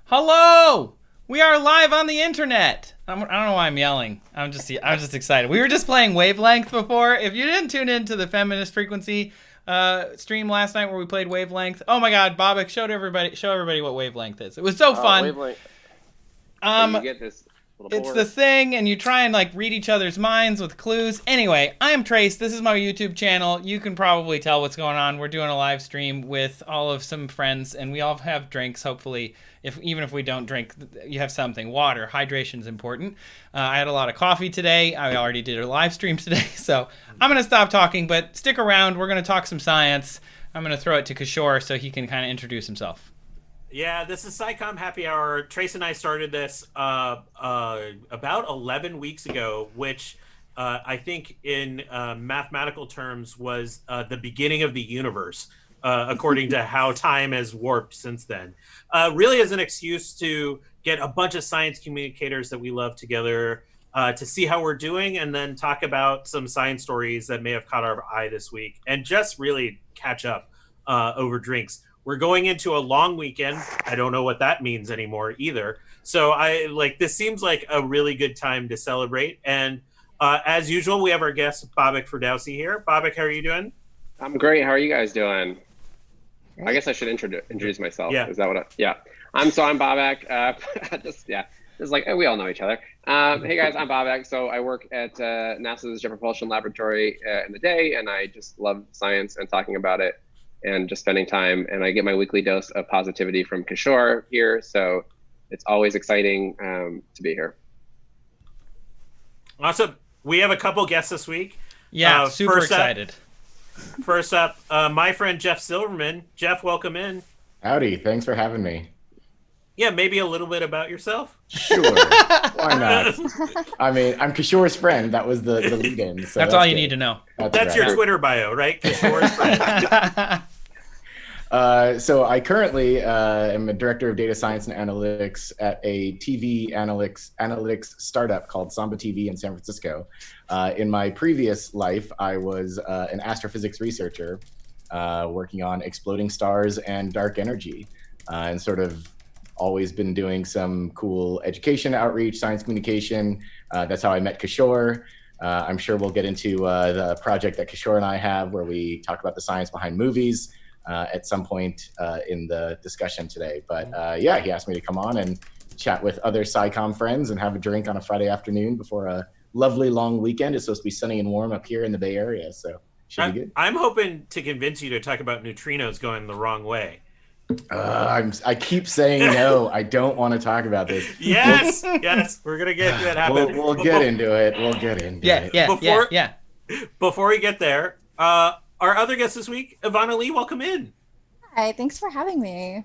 Hello! We are live on the internet. I don't know why I'm yelling. I'm just excited. We were just playing Wavelength before. If you didn't tune into the Feminist Frequency stream last night where we played Wavelength, oh my God, BOBAK, show everybody what Wavelength is. It was so fun. Wavelength. You get this little It's board. the thing, and you try and like read each other's minds with clues. Anyway, I am Trace. This is my YouTube channel. You can probably tell what's going on. We're doing a live stream with all of some friends, and we all have drinks. Hopefully, even if we don't drink, you have something. Water, hydration is important. I had a lot of coffee today. I already did a live stream today, so I'm gonna stop talking. But stick around. We're gonna talk some science. I'm gonna throw it to Kishore so he can kind of introduce himself. Yeah, this is SciComm Happy Hour. Trace and I started this about 11 weeks ago, which I think in mathematical terms was the beginning of the universe, according to how time has warped since then. Really as an excuse to get a bunch of science communicators that we love together to see how we're doing and then talk about some science stories that may have caught our eye this week and just really catch up over drinks. We're going into a long weekend. I don't know what that means anymore either. So this seems like a really good time to celebrate. And as usual, we have our guest, BOBAK FERDOWSI here. BOBAK, how are you doing? I'm great. How are you guys doing? I guess I should introduce myself. Yeah. Is that what I'm BOBAK. Just like we all know each other. Hey guys, I'm BOBAK. So I work at NASA's Jet Propulsion Laboratory in the day, and I just love science and talking about it and just spending time. And I get my weekly dose of positivity from KISHORE here. So it's always exciting to be here. Awesome. We have a couple guests this week. Yeah, super excited. First up, my friend Jeff Silverman. Jeff, welcome in. Howdy, thanks for having me. Yeah, maybe a little bit about yourself. Sure, why not? I mean, I'm Kishore's friend. That was the lead-in. So that's all you need to know. That's your Twitter bio, right? Kishore's friend. So I currently am a director of data science and analytics at a TV analytics startup called Samba TV in San Francisco. In my previous life, I was an astrophysics researcher working on exploding stars and dark energy, and sort of always been doing some cool education outreach, science communication. That's how I met Kishore. I'm sure we'll get into the project that Kishore and I have where we talk about the science behind movies at some point in the discussion today. But yeah, he asked me to come on and chat with other SciComm friends and have a drink on a Friday afternoon before a lovely long weekend. It's supposed to be sunny and warm up here in the Bay Area, so should be good. I'm hoping to convince you to talk about neutrinos going the wrong way. I keep saying no. I don't want to talk about this. Yes, we're gonna get that happen. We'll get into it. We'll get into it. Yeah. Before we get there, our other guest this week, Ivana Lee, welcome in. Hi, thanks for having me.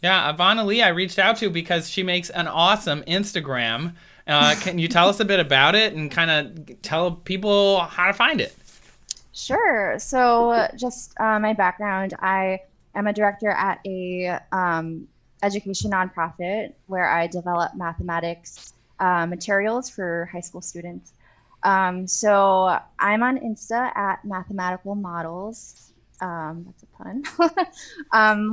Yeah, Ivana Lee I reached out to because she makes an awesome Instagram. Can you tell us a bit about it and kind of tell people how to find it? Sure. So just my background, I am a director at a education nonprofit where I develop mathematics materials for high school students. So I'm on Insta at mathematical models. That's a pun.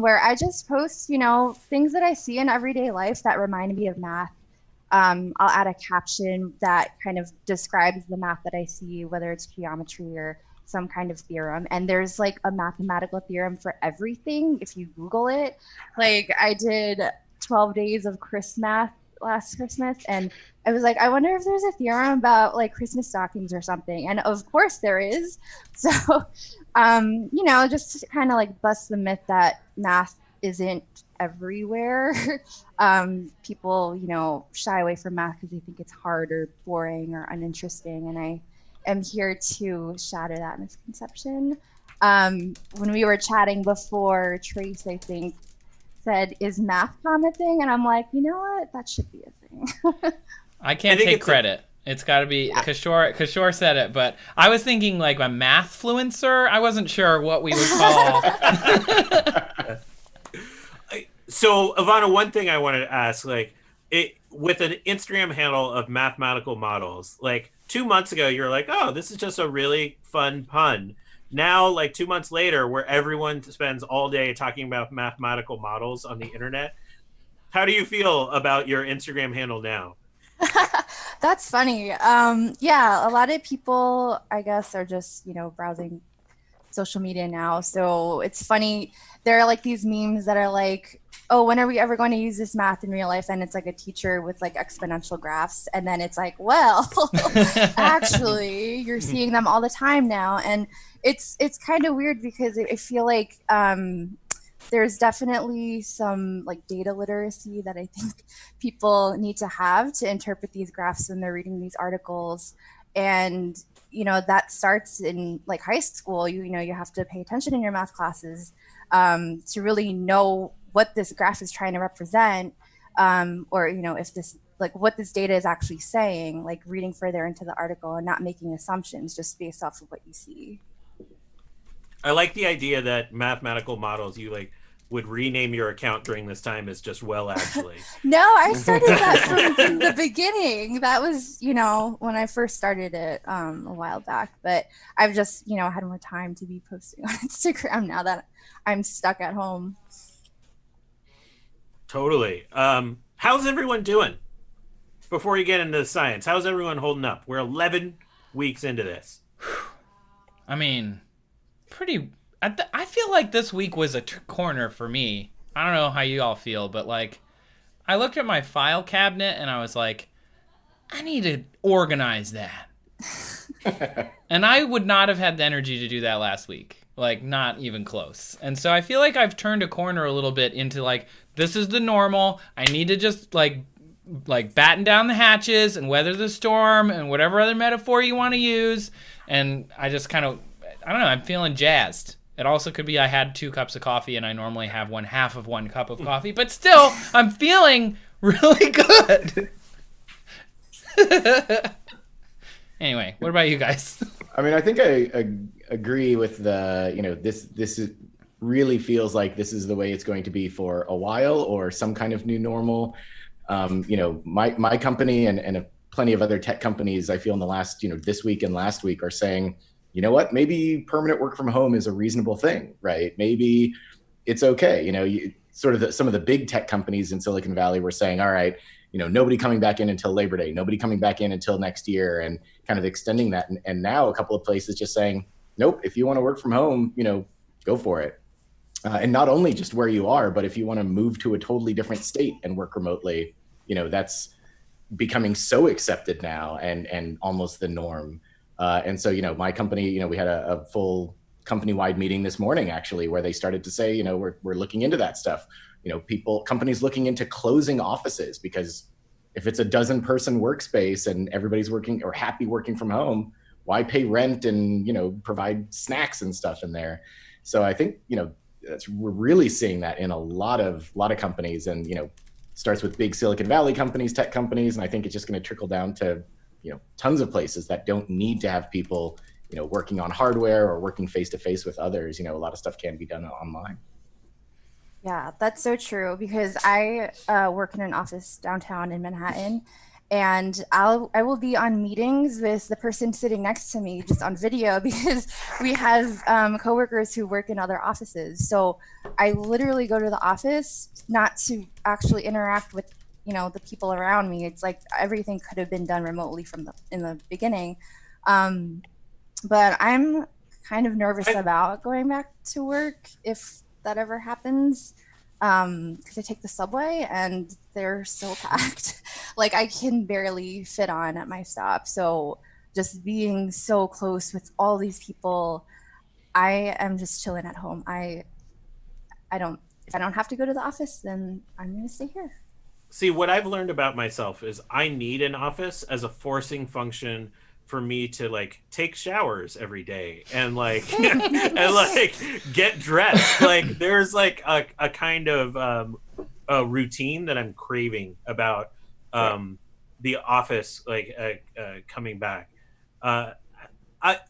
Where I just post, things that I see in everyday life that remind me of math. I'll add a caption that kind of describes the math that I see, whether it's geometry or some kind of theorem. And there's like a mathematical theorem for everything if you Google it. Like I did 12 days of Christmas last Christmas, and I was like, I wonder if there's a theorem about like Christmas stockings or something. And of course there is. So, just to kind of like bust the myth that math isn't everywhere. People, shy away from math because they think it's hard or boring or uninteresting. And I am here to shatter that misconception. When we were chatting before, Trace, I think, said, is mathcom a thing? And I'm like, you know what? That should be a thing. I can't take credit. It's got to be Kishore. Kishore said it, but I was thinking like a mathfluencer. I wasn't sure what we would call. So, Ivana, one thing I wanted to ask, with an Instagram handle of mathematical models, 2 months ago, you were like, oh, this is just a really fun pun. Now, 2 months later, where everyone spends all day talking about mathematical models on the internet, How do you feel about your Instagram handle now? That's funny. Yeah, a lot of people, I guess, are just, browsing social media now. So it's funny. There are like these memes that are like, oh, when are we ever going to use this math in real life? And it's like a teacher with like exponential graphs. And then it's like, well, actually, you're seeing them all the time now. And it's kind of weird because I feel like there's definitely some like data literacy that I think people need to have to interpret these graphs when they're reading these articles. And that starts in like high school. You have to pay attention in your math classes to really know what this graph is trying to represent, or if this, like, what this data is actually saying, like reading further into the article and not making assumptions just based off of what you see. I like the idea that mathematical models, you like would rename your account during this time as just well actually. No, I started that from the beginning. That was, when I first started it a while back. But I've just, had more time to be posting on Instagram now that I'm stuck at home. Totally. How's everyone doing? Before you get into the science, how's everyone holding up? We're 11 weeks into this. I mean, pretty. I feel like this week was a corner for me. I don't know how you all feel, but like, I looked at my file cabinet and I was like, I need to organize that. And I would not have had the energy to do that last week. Like, not even close. And so I feel like I've turned a corner a little bit into like, this is the normal. I need to just like batten down the hatches and weather the storm and whatever other metaphor you want to use. And I just kind of, I don't know, I'm feeling jazzed. It also could be I had 2 cups of coffee and I normally have 1/2 of 1 cup of coffee, but still, I'm feeling really good. Anyway, what about you guys? I mean, I think I agree with the, this really feels like this is the way it's going to be for a while, or some kind of new normal. My company and plenty of other tech companies, I feel in the last, this week and last week are saying, you know what, maybe permanent work from home is a reasonable thing, right? Maybe it's okay. Some of the big tech companies in Silicon Valley were saying, all right, nobody coming back in until Labor Day, nobody coming back in until next year, and kind of extending that. And now a couple of places just saying, nope, if you want to work from home, go for it. And not only just where you are, but if you want to move to a totally different state and work remotely, that's becoming so accepted now and almost the norm. And so, my company, we had a full company-wide meeting this morning, actually, where they started to say, we're looking into that stuff. Companies looking into closing offices, because if it's a 12-person workspace and everybody's working or happy working from home, why pay rent and, provide snacks and stuff in there? So I think, we're really seeing that in a lot of companies, and, starts with big Silicon Valley companies, tech companies. And I think it's just going to trickle down to, tons of places that don't need to have people, working on hardware or working face-to-face with others. A lot of stuff can be done online. Yeah, that's so true, because I work in an office downtown in Manhattan, and I will be on meetings with the person sitting next to me just on video, because we have coworkers who work in other offices. So I literally go to the office not to actually interact with the people around me. It's like everything could have been done remotely in the beginning. But I'm kind of nervous about going back to work if that ever happens, because I take the subway and they're so packed. Like, I can barely fit on at my stop. So just being so close with all these people, I am just chilling at home. If I don't have to go to the office, then I'm going to stay here. See, what I've learned about myself is I need an office as a forcing function for me to like take showers every day and like and like get dressed. Like, there's like a kind of a routine that I'm craving about the office, like coming back. I've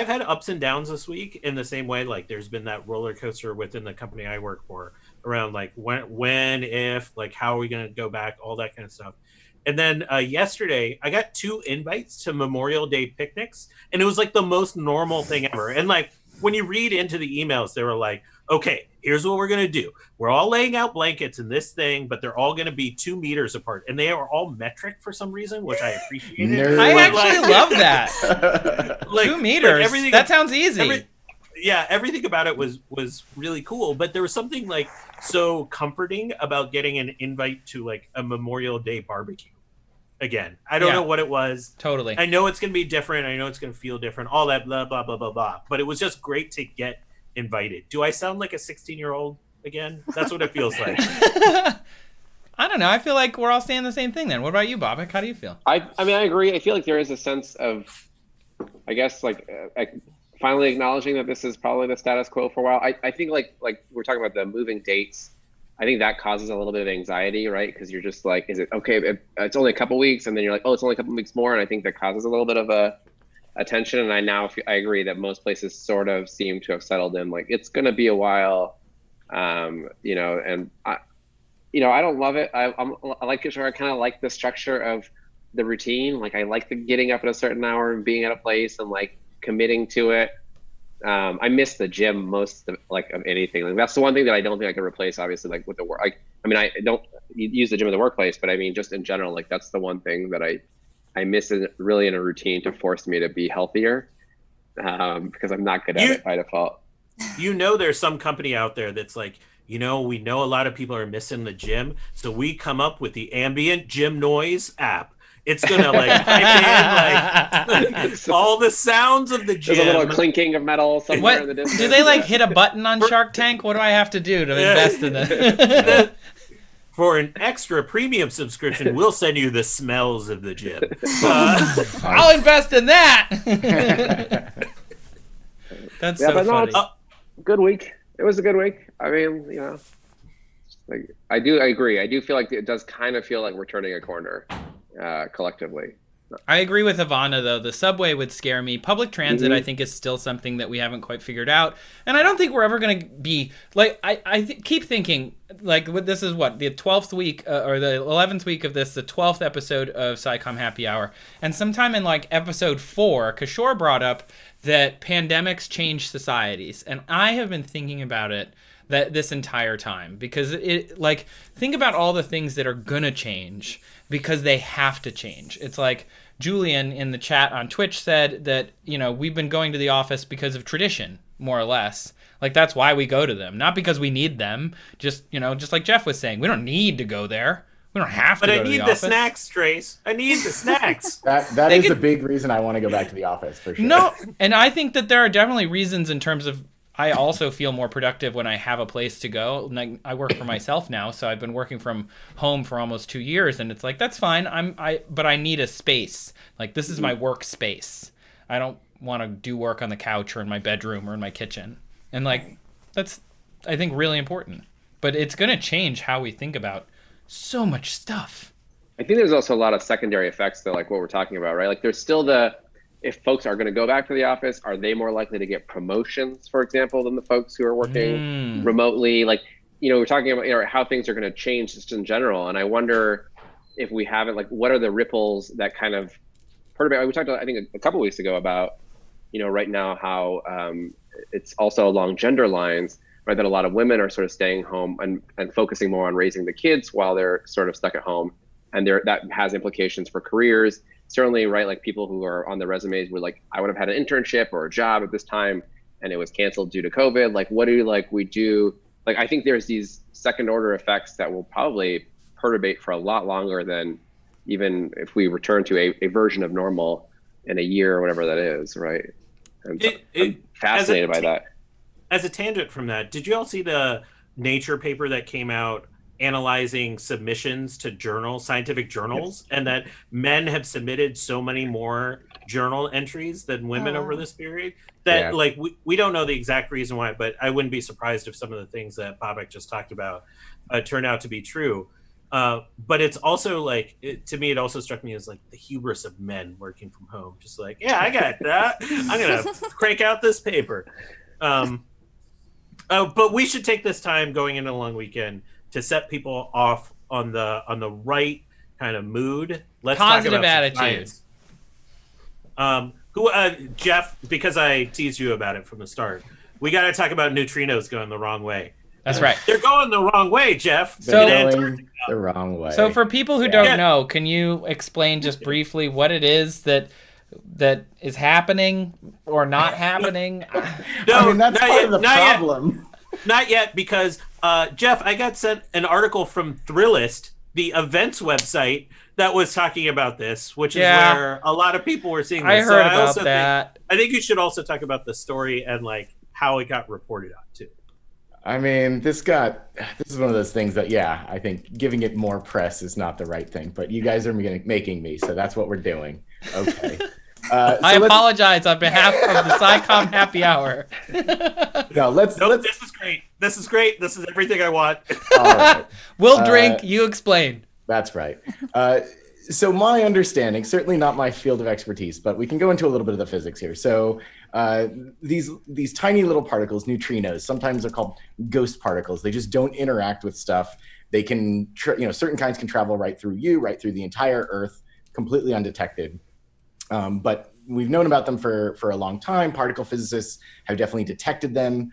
had ups and downs this week in the same way. Like, there's been that roller coaster within the company I work for around like when, if, like, how are we going to go back, all that kind of stuff. And then yesterday, I got 2 invites to Memorial Day picnics, and it was like the most normal thing ever. And like, when you read into the emails, they were like, okay, here's what we're going to do. We're all laying out blankets in this thing, but they're all going to be 2 meters apart. And they are all metric for some reason, which I appreciated. Nerd. I But, actually love that. like, 2 meters. everything- That sounds easy. everything about it was really cool. But there was something like so comforting about getting an invite to like a Memorial Day barbecue. Again, I don't know what it was. Totally. I know it's going to be different. I know it's going to feel different. All that blah, blah, blah, blah, blah. But it was just great to get invited. Do I sound like a 16-year-old again? That's what it feels like. I don't know. I feel like we're all saying the same thing then. What about you, Bobak? How do you feel? I mean, I agree. I feel like there is a sense of, I guess, like finally acknowledging that this is probably the status quo for a while. I think like we're talking about the moving dates. I think that causes a little bit of anxiety, right? Because you're just like, is it okay? It's only a couple weeks, and then you're like, oh, it's only a couple weeks more, and I think that causes a little bit of a tension. And I agree that most places sort of seem to have settled in, like it's going to be a while, you know. And I don't love it. I like KISHORE. I kind of like the structure of the routine. Like I like the getting up at a certain hour and being at a place and like committing to it. I miss the gym most of anything. Like that's the one thing that I don't think I can replace, obviously, like with the work. I mean, I don't use the gym in the workplace, but I mean, just in general, like that's the one thing that I miss really in a routine to force me to be healthier, because I'm not good at it by default. You know, there's some company out there that's like, you know, we know a lot of people are missing the gym, so we come up with the Ambient Gym Noise App. It's gonna like pipe in like all the sounds of the gym. There's a little clinking of metal somewhere in the distance. Do they like hit a button on Shark Tank? What do I have to do to invest in this? For an extra premium subscription, we'll send you the smells of the gym. I'll invest in that. That's so funny. Good week. It was a good week. I mean, you know, like I agree. I do feel like it does kind of feel like we're turning a corner, collectively. I agree with Ivana, though. The subway would scare me. Public transit, I think, is still something that we haven't quite figured out. And I don't think we're ever going to be, like, I keep thinking, like, this is what, the 12th week, or the 11th week of this, the 12th episode of SciComm Happy Hour. And sometime in, like, episode 4, KISHORE brought up that pandemics change societies. And I have been thinking about it this entire time. Because, like, think about all the things that are going to change because they have to change. It's like Julian in the chat on Twitch said that, you know, we've been going to the office because of tradition, more or less. Like, that's why we go to them. Not because we need them. Just, you know, just like Jeff was saying, we don't need to go there. We don't have to go to the office. But I need the snacks, Trace. I need the snacks. That is a big reason I want to go back to the office, for sure. No, and I think that there are definitely reasons in terms of, I also feel more productive when I have a place to go. Like, I work for myself now, so I've been working from home for almost 2 years, and it's like, that's fine. But I need a space. Like, this is my workspace. I don't want to do work on the couch or in my bedroom or in my kitchen. And like, that's, I think, really important. But it's going to change how we think about so much stuff. I think there's also a lot of secondary effects to like what we're talking about, right? Like there's still if folks are going to go back to the office, are they more likely to get promotions, for example, than the folks who are working remotely? Like, you know, we're talking about, you know, how things are going to change just in general. And I wonder if we haven't, like, what are the ripples that kind of perturbate? We talked about, I think, a couple weeks ago about, you know, right now how it's also along gender lines, right? That a lot of women are sort of staying home and focusing more on raising the kids while they're sort of stuck at home. And that has implications for careers. Certainly, right, like people who are on the resumes were like, I would have had an internship or a job at this time and it was canceled due to COVID. Like, what do we do? Like, I think there's these second order effects that will probably perturbate for a lot longer than even if we return to a version of normal in a year or whatever that is, right? And I'm fascinated by that. As a tangent from that, did you all see the Nature paper that came out analyzing submissions to scientific journals, and that men have submitted so many more journal entries than women over this period that like we don't know the exact reason why, but I wouldn't be surprised if some of the things that Bobak just talked about turn out to be true. But it's also like, to me, it also struck me as like the hubris of men working from home. Just like, yeah, I got that. I'm going to crank out this paper. But we should take this time going into a long weekend to set people off on the right kind of mood. Let's positive talk about attitude. Jeff, because I teased you about it from the start, we got to talk about neutrinos going the wrong way. That's right. They're going the wrong way, Jeff. They're going the wrong way. So for people who don't know, can you explain just briefly what it is that is happening or not happening? No, I mean, that's part of the not problem. Not yet, because Jeff, I got sent an article from Thrillist, the events website, that was talking about this, which is where a lot of people were seeing this. I heard about that. I think you should also talk about the story and like how it got reported on too. I mean, this is one of those things that, I think giving it more press is not the right thing, but you guys are making me, so that's what we're doing. Okay. I apologize on behalf of the SciComm Happy Hour. This is great. This is great. This is everything I want. All right. We'll drink, you explain. That's right. So my understanding, certainly not my field of expertise, but we can go into a little bit of the physics here. So these tiny little particles, neutrinos, sometimes they're called ghost particles. They just don't interact with stuff. They can, certain kinds can travel right through right through the entire Earth, completely undetected. But we've known about them for a long time. Particle physicists have definitely detected them.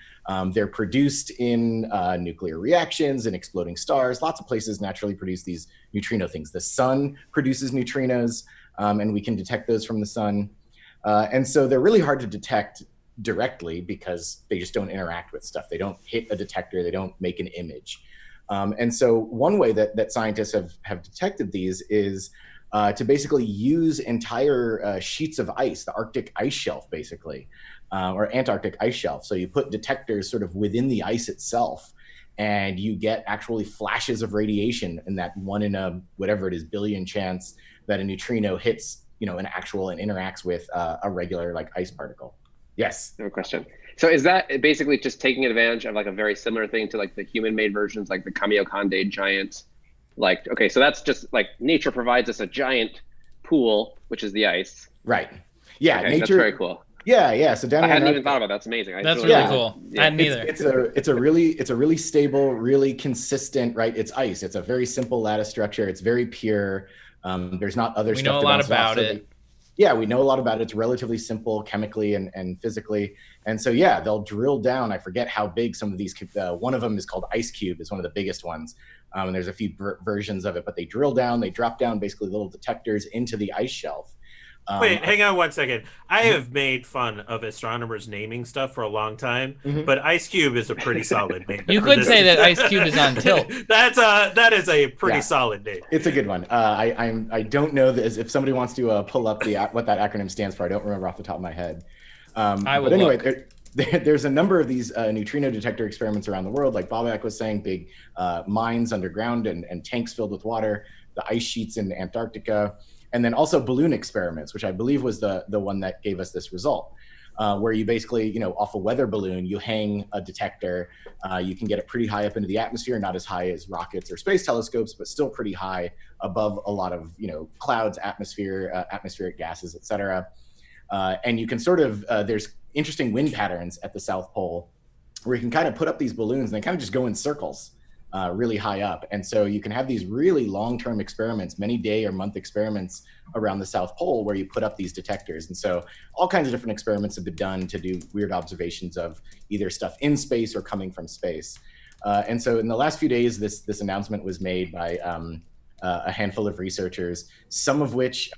They're produced in nuclear reactions and exploding stars. Lots of places naturally produce these neutrino things. The sun produces neutrinos, and we can detect those from the sun. And so they're really hard to detect directly because they just don't interact with stuff. They don't hit a detector. They don't make an image. And so one way that scientists have detected these is to basically use entire sheets of ice, the Arctic ice shelf, basically, or Antarctic ice shelf. So you put detectors sort of within the ice itself, and you get actually flashes of radiation in that 1 in a whatever it is billion chance that a neutrino hits, and interacts with a regular like ice particle. Yes. No question. So is that basically just taking advantage of like a very similar thing to like the human-made versions, like the Kamiokande giant? Like, okay, so that's just like nature provides us a giant pool, which is the ice. Right. Yeah. Okay, nature. That's very cool. Yeah. So down I hadn't even thought about that. That's amazing. That's really cool. Yeah. I hadn't either. It's a really stable, really consistent, right? It's ice. It's a very simple lattice structure. It's very pure. There's not other stuff. We know a lot about it. Yeah, we know a lot about it. It's relatively simple chemically and physically. And so, they'll drill down. I forget how big some of these, one of them is called Ice Cube, is one of the biggest ones. And there's a few versions of it, but they drill down, they drop down basically little detectors into the ice shelf. Wait, hang on one second. I have made fun of astronomers naming stuff for a long time, but Ice Cube is a pretty solid name. You could say that Ice Cube is on tilt. That is a pretty solid name. It's a good one. I don't know this, if somebody wants to pull up what that acronym stands for. I don't remember off the top of my head. But anyway, there's a number of these neutrino detector experiments around the world, like BOBAK was saying, big mines underground and tanks filled with water, the ice sheets in Antarctica. And then also balloon experiments, which I believe was the one that gave us this result, where you basically, off a weather balloon, you hang a detector. You can get it pretty high up into the atmosphere, not as high as rockets or space telescopes, but still pretty high above a lot of, clouds, atmospheric gases, et cetera. And you can sort of, there's interesting wind patterns at the South Pole where you can kind of put up these balloons and they kind of just go in circles. Really high up. And so you can have these really long-term experiments, many day or month experiments around the South Pole where you put up these detectors. And so all kinds of different experiments have been done to do weird observations of either stuff in space or coming from space. And so in the last few days, this announcement was made by a handful of researchers, some of which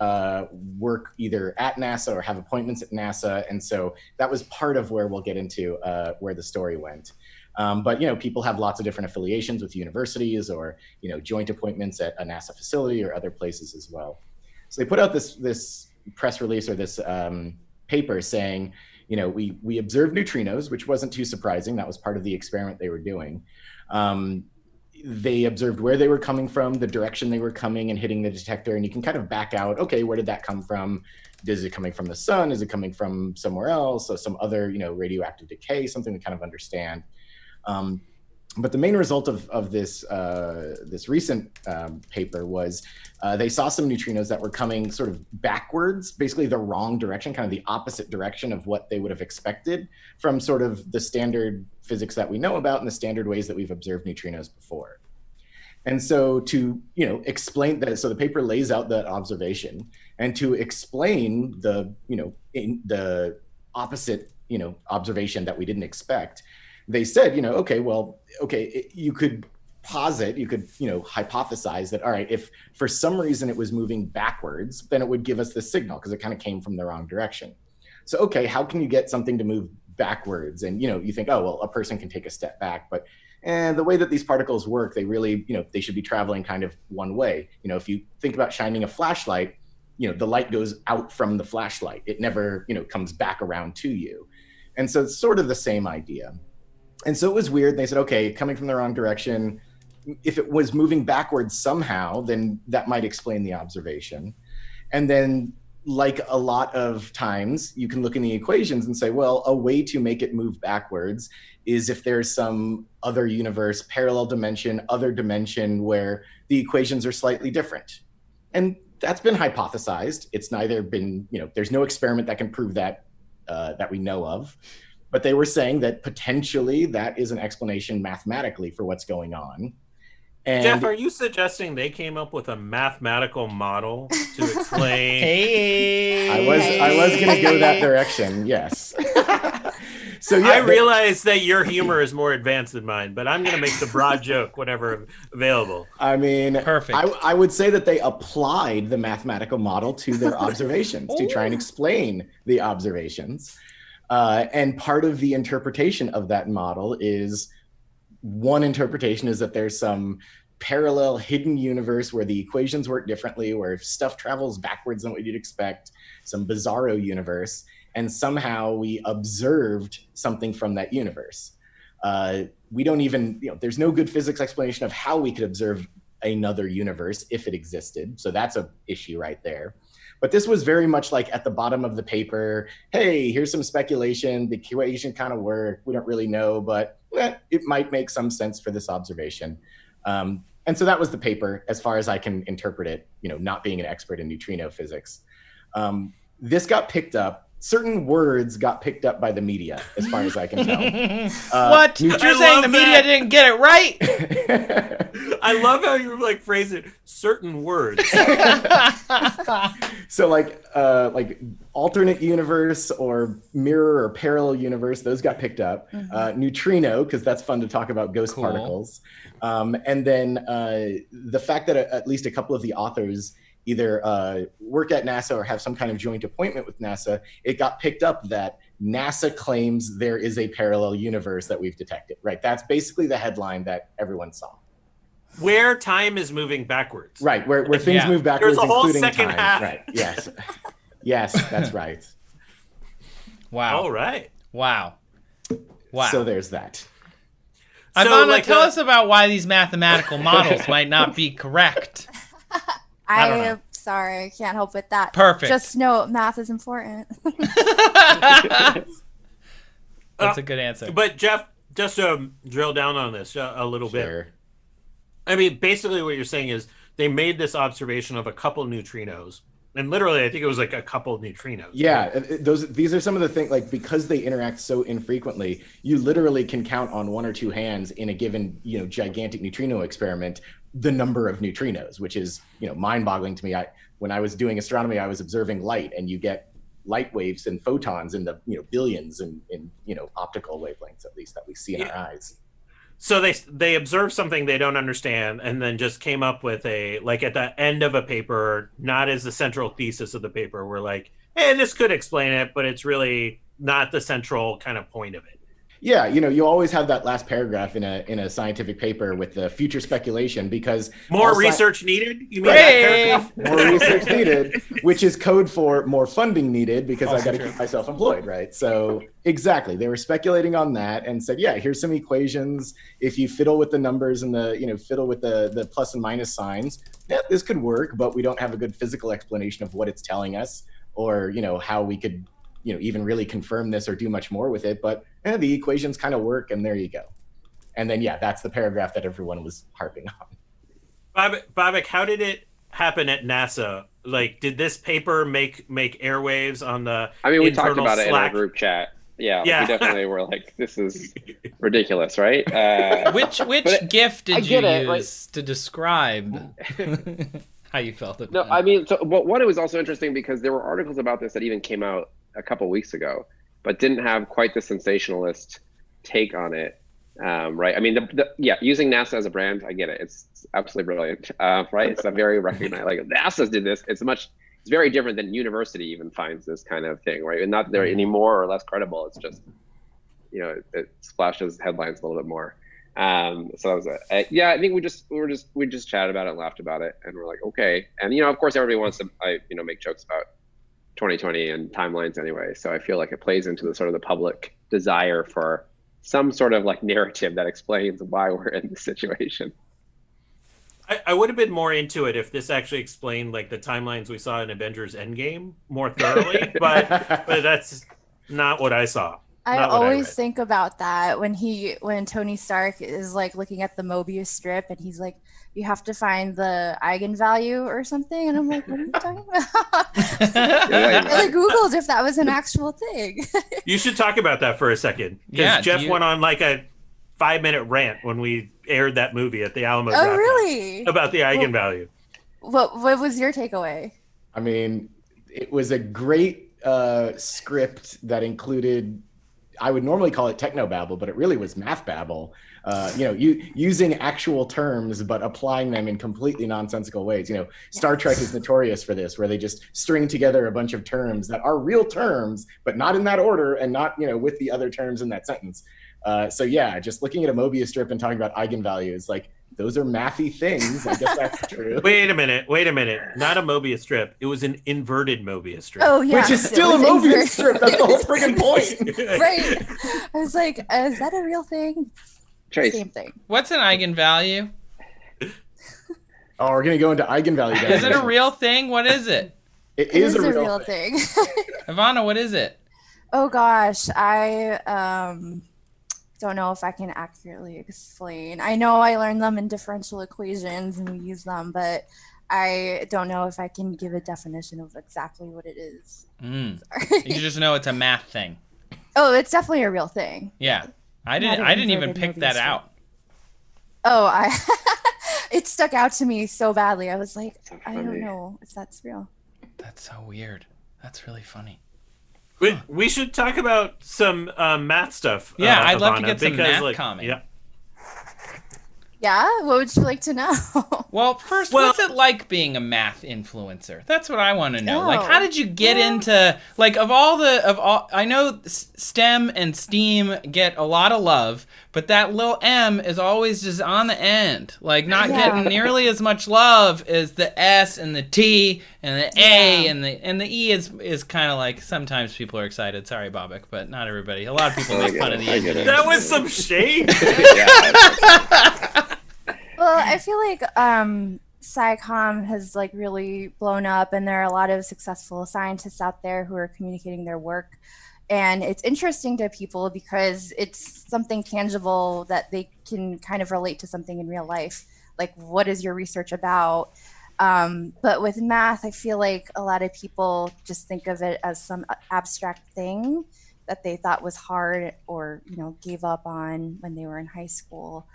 work either at NASA or have appointments at NASA. And so that was part of where we'll get into where the story went. But people have lots of different affiliations with universities or joint appointments at a NASA facility or other places as well. So they put out this press release or this paper saying, we observed neutrinos, which wasn't too surprising. That was part of the experiment they were doing. They observed where they were coming from, the direction they were coming and hitting the detector, and you can kind of back out, okay, where did that come from? Is it coming from the sun? Is it coming from somewhere else? Or some other radioactive decay, something to kind of understand. But the main result of this recent paper was they saw some neutrinos that were coming sort of backwards, basically the wrong direction, kind of the opposite direction of what they would have expected from sort of the standard physics that we know about and the standard ways that we've observed neutrinos before. And so to, explain that, so the paper lays out that observation, and to explain the, the opposite, observation that we didn't expect, they said, you could posit, you could, hypothesize that, all right, if for some reason it was moving backwards, then it would give us the signal because it kind of came from the wrong direction. So, okay, how can you get something to move backwards? And, you think, oh, well, a person can take a step back, but the way that these particles work, they really, they should be traveling kind of one way. If you think about shining a flashlight, the light goes out from the flashlight. It never, comes back around to you. And so it's sort of the same idea. And so it was weird. They said, okay, coming from the wrong direction, if it was moving backwards somehow, then that might explain the observation. And then, like a lot of times, you can look in the equations and say, well, a way to make it move backwards is if there's some other universe, parallel dimension, other dimension where the equations are slightly different. And that's been hypothesized. It's neither been, there's no experiment that can prove that, that we know of. But they were saying that potentially that is an explanation mathematically for what's going on. And Jeff, are you suggesting they came up with a mathematical model to explain? I was going to go that direction, yes. So yeah, I realize that your humor is more advanced than mine, but I'm going to make the broad joke whatever available. I mean, perfect. I would say that they applied the mathematical model to their observations to try and explain the observations. And part of the interpretation of that model is, one interpretation is that there's some parallel hidden universe where the equations work differently, where stuff travels backwards than what you'd expect, some bizarro universe, and somehow we observed something from that universe. We don't even, there's no good physics explanation of how we could observe another universe if it existed. So that's an issue right there. But this was very much like at the bottom of the paper, hey, here's some speculation, the equation kind of work, we don't really know, but it might make some sense for this observation. And so that was the paper as far as I can interpret it, not being an expert in neutrino physics. This got picked up. Certain words got picked up by the media, as far as I can tell. What? You're saying the media didn't get it right? I love how you phrase it. Certain words. So like alternate universe or mirror or parallel universe, those got picked up. Neutrino, because that's fun to talk about ghost particles. And then the fact that at least a couple of the authors either work at NASA or have some kind of joint appointment with NASA, it got picked up that NASA claims there is a parallel universe that we've detected, right? That's basically the headline that everyone saw. Where time is moving backwards. Right, where things move backwards, there's a whole including second time. half. Right, yes. Yes, that's right. Wow. All right. Wow. So there's that. Ivana, tell us about why these mathematical models might not be correct. I'm sorry, I can't help with that. Perfect. Just know math is important. That's a good answer. But Jeff, just to drill down on this a little bit. I mean, basically what you're saying is they made this observation of a couple neutrinos. And literally, I think it was like a couple neutrinos. Yeah, these are some of the things, like, because they interact so infrequently, you literally can count on one or two hands in a given, gigantic neutrino experiment, the number of neutrinos, which is, mind-boggling to me. When I was doing astronomy, I was observing light, and you get light waves and photons in the, billions in optical wavelengths, at least, that we see in our eyes. So they observed something they don't understand and then just came up with like at the end of a paper, not as the central thesis of the paper, we're like, hey, this could explain it, but it's really not the central kind of point of it. Yeah, you always have that last paragraph in a scientific paper with the future speculation, because more research needed. You mean that paragraph? More research needed, which is code for more funding needed, because I got to keep myself employed, right? So exactly, they were speculating on that and said, yeah, here's some equations. If you fiddle with the numbers and fiddle with the plus and minus signs, yeah, this could work, but we don't have a good physical explanation of what it's telling us, or how we could even really confirm this or do much more with it, but the equations kind of work, and there you go. And then, that's the paragraph that everyone was harping on. BOBAK, how did it happen at NASA? Like, did this paper make airwaves on the we talked about Slack? it in our group chat. Yeah, Yeah. we definitely were like, this is ridiculous, right? Which But GIF I did you get it, like- use to describe how you felt about No, it? I mean, so but one, it was also interesting because there were articles about this that even came out a couple weeks ago, but didn't have quite the sensationalist take on it, right? I mean, yeah, using NASA as a brand, I get it. It's absolutely brilliant, right? It's a very recognized, like NASA did this. It's very different than university even finds this kind of thing, right? And not that they're any more or less credible. It's just, you know, it splashes headlines a little bit more. So that was it. Yeah, I think we just chatted about it and laughed about it, and we're like, okay. And you know, of course, everybody wants to, make jokes about 2020 and timelines anyway. So I feel like it plays into the sort of the public desire for some sort of like narrative that explains why we're in this situation. I would have been more into it if this actually explained like the timelines we saw in Avengers Endgame more thoroughly, but that's not what I saw. I always think about that when Tony Stark is like looking at the Mobius strip and he's like, you have to find the eigenvalue or something, and I'm like, what are you talking about? I like Googled if that was an actual thing. You should talk about that for a second, because Yeah, Jeff went on like a 5-minute rant when we aired that movie at the Alamo. Oh, really? About the eigenvalue. What was your takeaway? I mean, it was a great script that included, I would normally call it technobabble, but it really was math babble. Using actual terms, but applying them in completely nonsensical ways. Star Trek is notorious for this, where they just string together a bunch of terms that are real terms, but not in that order and not, with the other terms in that sentence. So yeah, just looking at a Mobius strip and talking about eigenvalues, like those are mathy things. I guess that's true. Wait a minute. Not a Mobius strip. It was an inverted Mobius strip. Oh yeah. Which is still a Mobius strip. That's the whole friggin' point. Right. I was like, is that a real thing? Trace. Same thing. What's an eigenvalue? Oh, we're going to go into eigenvalue. Is it a real thing? What is it? It is a real thing. Ivana, what is it? Oh gosh, I don't know if I can accurately explain. I know I learned them in differential equations and we use them, but I don't know if I can give a definition of exactly what it is. You just know it's a math thing. Oh, it's definitely a real thing. Yeah. I didn't even pick that out. Oh, it stuck out to me so badly. I was like, I don't know if that's real. That's so weird. That's really funny. We should talk about some math stuff. Yeah, I'd love to Ivana, get some math comment. Yeah. Yeah? What would you like to know? Well, first, what's it like being a math influencer? That's what I want to know. Oh, like, how did you get into, like, I know STEM and STEAM get a lot of love, but that little M is always just on the end. Like, not getting nearly as much love as the S and the T and the A and the E is kind of like, sometimes people are excited. Sorry, Bobak, but not everybody. A lot of people make fun of the engineers. That was some shade. Well, I feel like SciComm has like really blown up, and there are a lot of successful scientists out there who are communicating their work. And it's interesting to people because it's something tangible that they can kind of relate to something in real life. Like, what is your research about? But with math, I feel like a lot of people just think of it as some abstract thing that they thought was hard or, gave up on when they were in high school.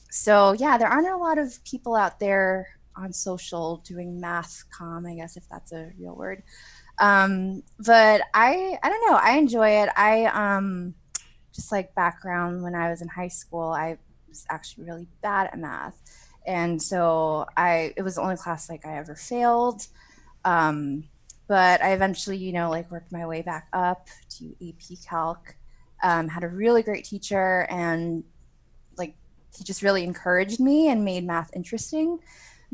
So yeah, there aren't a lot of people out there on social doing math comm, I guess, if that's a real word. But I don't know, I enjoy it. I just like background, when I was in high school, I was actually really bad at math. And so it was the only class like I ever failed. But I eventually, worked my way back up to AP Calc, had a really great teacher, and he just really encouraged me and made math interesting.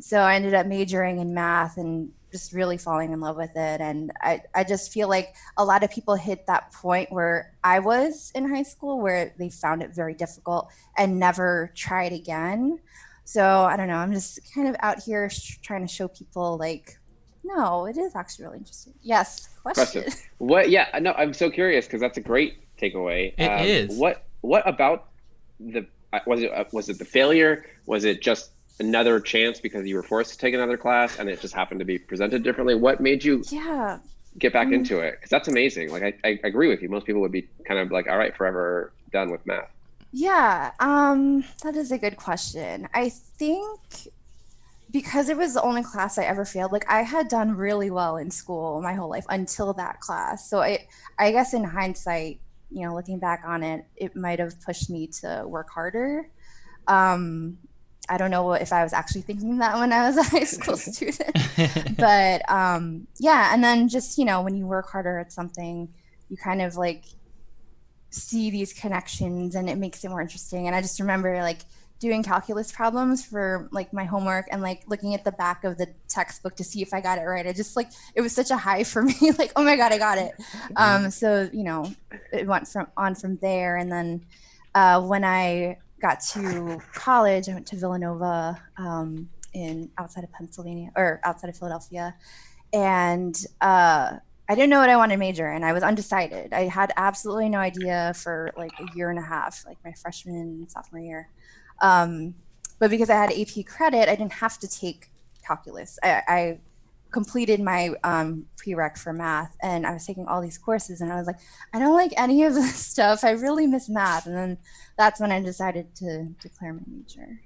So I ended up majoring in math and just really falling in love with it. And I just feel like a lot of people hit that point where I was in high school, where they found it very difficult and never tried again. So I don't know, I'm just kind of out here trying to show people like, no, it is actually really interesting. Yes, question. What? Yeah, no, I'm so curious because that's a great takeaway. It is. What about was it the failure? Was it just another chance because you were forced to take another class and it just happened to be presented differently? What made you get back into it? Because that's amazing. Like I agree with you. Most people would be kind of like, all right, forever done with math. Yeah, that is a good question. I think because it was the only class I ever failed, like I had done really well in school my whole life until that class. So I guess in hindsight, you know, looking back on it, it might have pushed me to work harder. I don't know if I was actually thinking that when I was a high school student, but yeah. And then just, you know, when you work harder at something, you kind of like see these connections and it makes it more interesting. And I just remember like doing calculus problems for like my homework and like looking at the back of the textbook to see if I got it right. I just like, it was such a high for me, like, oh my God, I got it. So, you know, it went from there. And then when I got to college, I went to Villanova outside of Pennsylvania or outside of Philadelphia. And I didn't know what I wanted to major in. I was undecided. I had absolutely no idea for like a year and a half, like my freshman and sophomore year. But because I had AP credit, I didn't have to take calculus. I completed my prereq for math, and I was taking all these courses, and I was like, I don't like any of this stuff. I really miss math. And then that's when I decided to declare my major.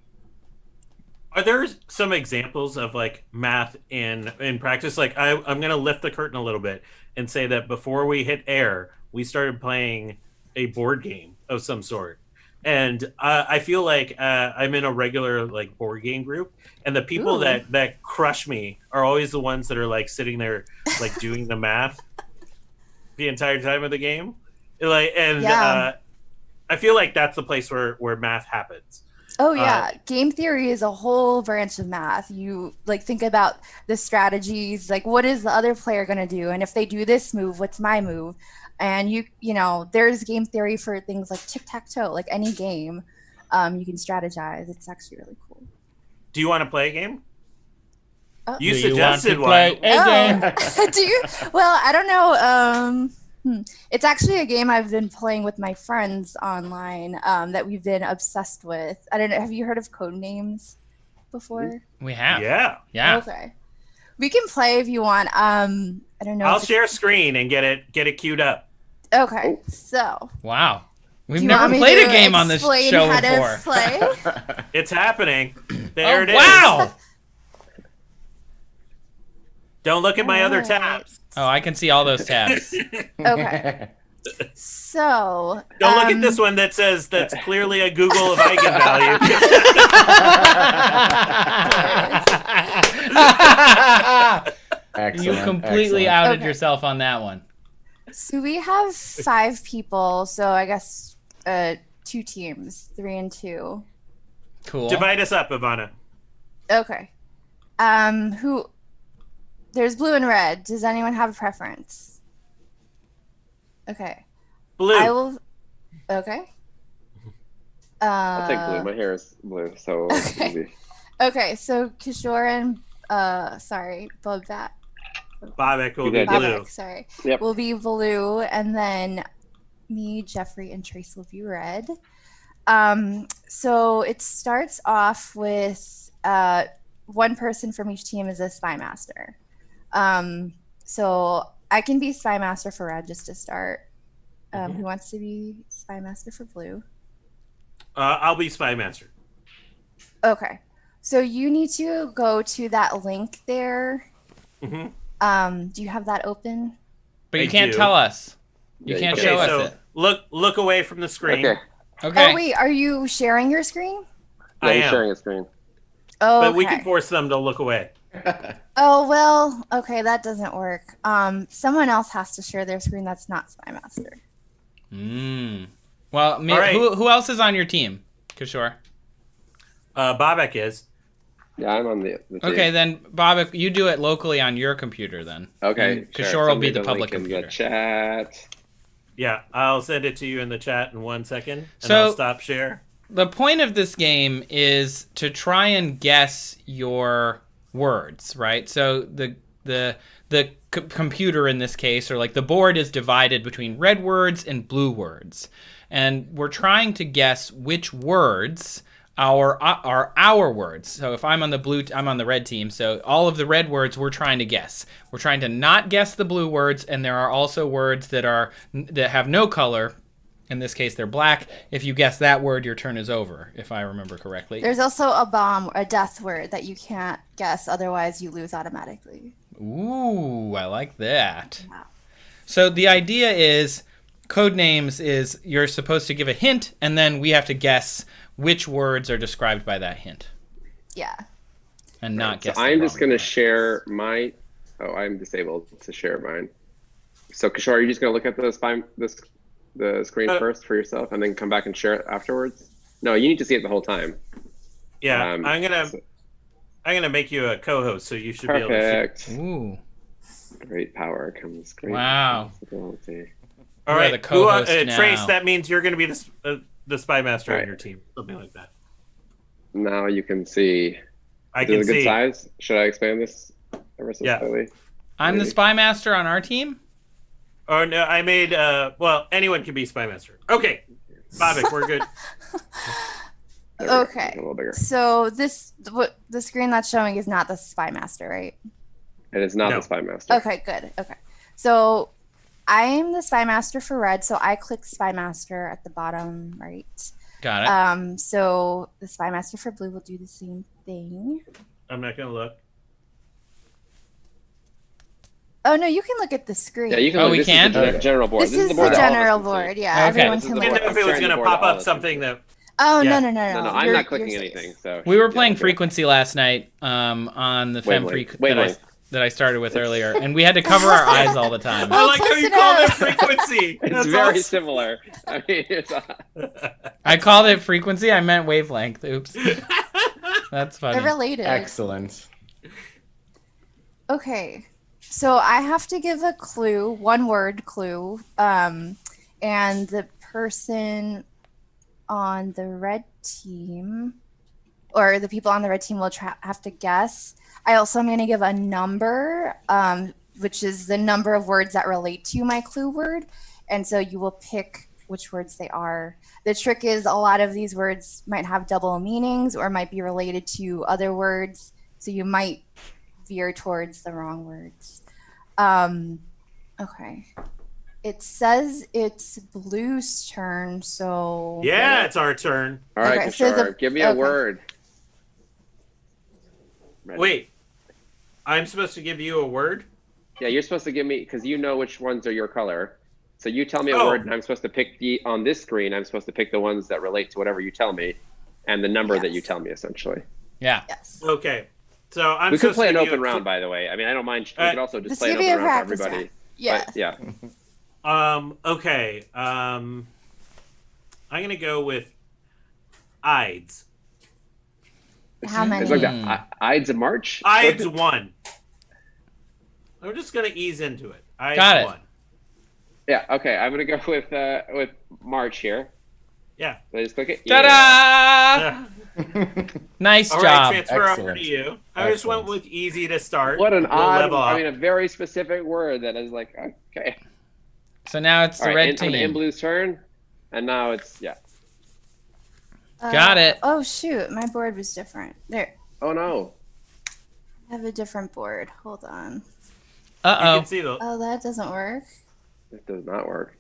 Are there some examples of like math in practice? Like I'm going to lift the curtain a little bit and say that before we hit air, we started playing a board game of some sort. And I feel like I'm in a regular like board game group, and the people that crush me are always the ones that are like sitting there like doing the math the entire time of the game. Like, and I feel like that's the place where math happens. Oh yeah, game theory is a whole branch of math. You like think about the strategies, like what is the other player going to do, and if they do this move, what's my move? And you know, there's game theory for things like tic-tac-toe, like any game. You can strategize. It's actually really cool. Do you want to play a game? You Do suggested you want to play one. a game? Do you? Well, I don't know. It's actually a game I've been playing with my friends online that we've been obsessed with. I don't know. Have you heard of Codenames before? We have. Yeah. Okay. We can play if you want. I don't know. I'll share screen and get it queued up. Okay. So. Wow. We've do you never want me played to a game on this explain show how before. to play? It's happening. There it is. Wow. Don't look at my other Alright. tabs. Oh, I can see all those tabs. Okay. So. Don't look at this one that says that's clearly a Google of eigenvalue. Excellent, You completely excellent. outed Okay. yourself on that one. So we have 5 people. So I guess 2 teams, 3 and 2. Cool. Divide us up, Ivana. Okay. There's blue and red. Does anyone have a preference? Okay. Blue. I will. Okay. I'll take blue. My hair is blue, so it's Okay. easy. Okay. So Kishore and BOBAK. Bobak will You be did. blue. BOBAK, sorry. Yep. Will be blue, and then me, Jeffrey, and Trace will be red. So it starts off with one person from each team is a spy master. So I can be spy master for red just to start. Who wants to be spy master for blue? I'll be spy master. Okay. So you need to go to that link there. Mm-hmm. Do you have that open? But you I can't do. tell us. You Yeah, can't you show Okay, us so it. look away from the screen. Okay. Okay. Oh wait, are you sharing your screen? Yeah, I he's am. sharing a screen. Oh, But we okay. can force them to look away. Oh well, okay, that doesn't work. Someone else has to share their screen that's not Spy Master. Well, All right. who else is on your team, Kishore? Bobak is. Yeah, I'm on the team. Okay, then Bob, you do it locally on your computer then. Okay. And Kishore will be the Somebody public link in computer. the chat. Yeah, I'll send it to you in the chat in 1 second, and So- I'll stop share. The point of this game is to try and guess your words, right? So the computer in this case, or like the board, is divided between red words and blue words, and we're trying to guess which words are our words. So if I'm on the blue, I'm on the red team. So all of the red words we're trying to guess. We're trying to not guess the blue words, and there are also words that have no color. In this case, they're black. If you guess that word, your turn is over, if I remember correctly. There's also a bomb, a death word that you can't guess, otherwise you lose automatically. Ooh, I like that. Yeah. So the idea is, code names is you're supposed to give a hint, and then we have to guess which words are described by that hint. Yeah. And not guess. So I'm just going to share my. Oh, I'm disabled to share mine. So Kishore, are you just going to look at the screen first for yourself, and then come back and share it afterwards? No, you need to see it the whole time. Yeah, I'm gonna make you a co-host, so you should be able to see. Ooh. Great power comes great Wow. responsibility. All You are right, the co-host now. Trace, that means you're going to be the spy master Right. on your team, something like that. Now you can see. I Is can it a good see. size? Should I expand this ever so Yeah. slightly? I'm the Maybe. spy master on our team? Oh no, I made. Well, anyone can be spy master. Okay, BOBAK, we're good. There we go. Okay. A little bigger. So the screen that's showing is not the spy master, right? It is not No. the spy master. Okay, good. Okay. So I'm the spy master for red, so I click spy master at the bottom right. Got it. So the spy master for blue will do the same thing. I'm not going to look. Oh no, you can look at the screen. Yeah, you can. Oh, look. we This can? Is the general board. This is the the board that all of us general can see. board. Yeah, Okay. everyone This is can the I look. didn't know board. if it was I'm going to sharing the pop board up all something that. Oh Yeah. no. No, I'm You're- not clicking you're anything. safe. So We were playing okay. Frequency last night on the Wavelength. FemFreak that I started with earlier, and we had to cover our eyes all the time. I like how close you it called up. it frequency. It's That's very awesome. similar. I mean, it's I called it frequency. I meant wavelength. Oops. That's funny. They're related. Excellent. Okay, so I have to give a clue, one word clue, and the person on the red team, or the people on the red team, will have to guess. I also am going to give a number, which is the number of words that relate to my clue word, and so you will pick which words they are. The trick is a lot of these words might have double meanings or might be related to other words, so you might veer towards the wrong words. Okay. It says it's Blue's turn, so... Yeah, it's our turn. all right, Okay, so Kishore, give me a okay. word. Ready. Wait, I'm supposed to give you a word? Yeah, you're supposed to give me, because you know which ones are your color. So you tell me a Oh. word, and I'm supposed to pick on this screen, I'm supposed to pick the ones that relate to whatever you tell me, and the number that you Yes. tell me, essentially. Yeah. Yes. Okay. So I'm We could supposed play to an give you open a round, by the way. I mean, I don't mind. We could also just This play an could be open a round for practice everybody. round. Yeah. But, yeah. Okay. I'm gonna go with Ides. How many? It's like the Ides of March. Ides 1. I'm just gonna ease into it. Ides Got it. 1. Yeah. Okay. I'm gonna go with March here. Yeah. So I just click it. Ta-da! Nice All right, job. transfer over Excellent. to you. I just went Excellent. with easy to start. What an We'll odd. level up. I mean, a very specific word that is like okay. So now it's the All right. red On team. In Blue's turn, and now it's Got it. Oh, shoot. My board was different. There. Oh no. I have a different board. Hold on. You Uh-oh. can see the. Oh, that doesn't work. It does not work.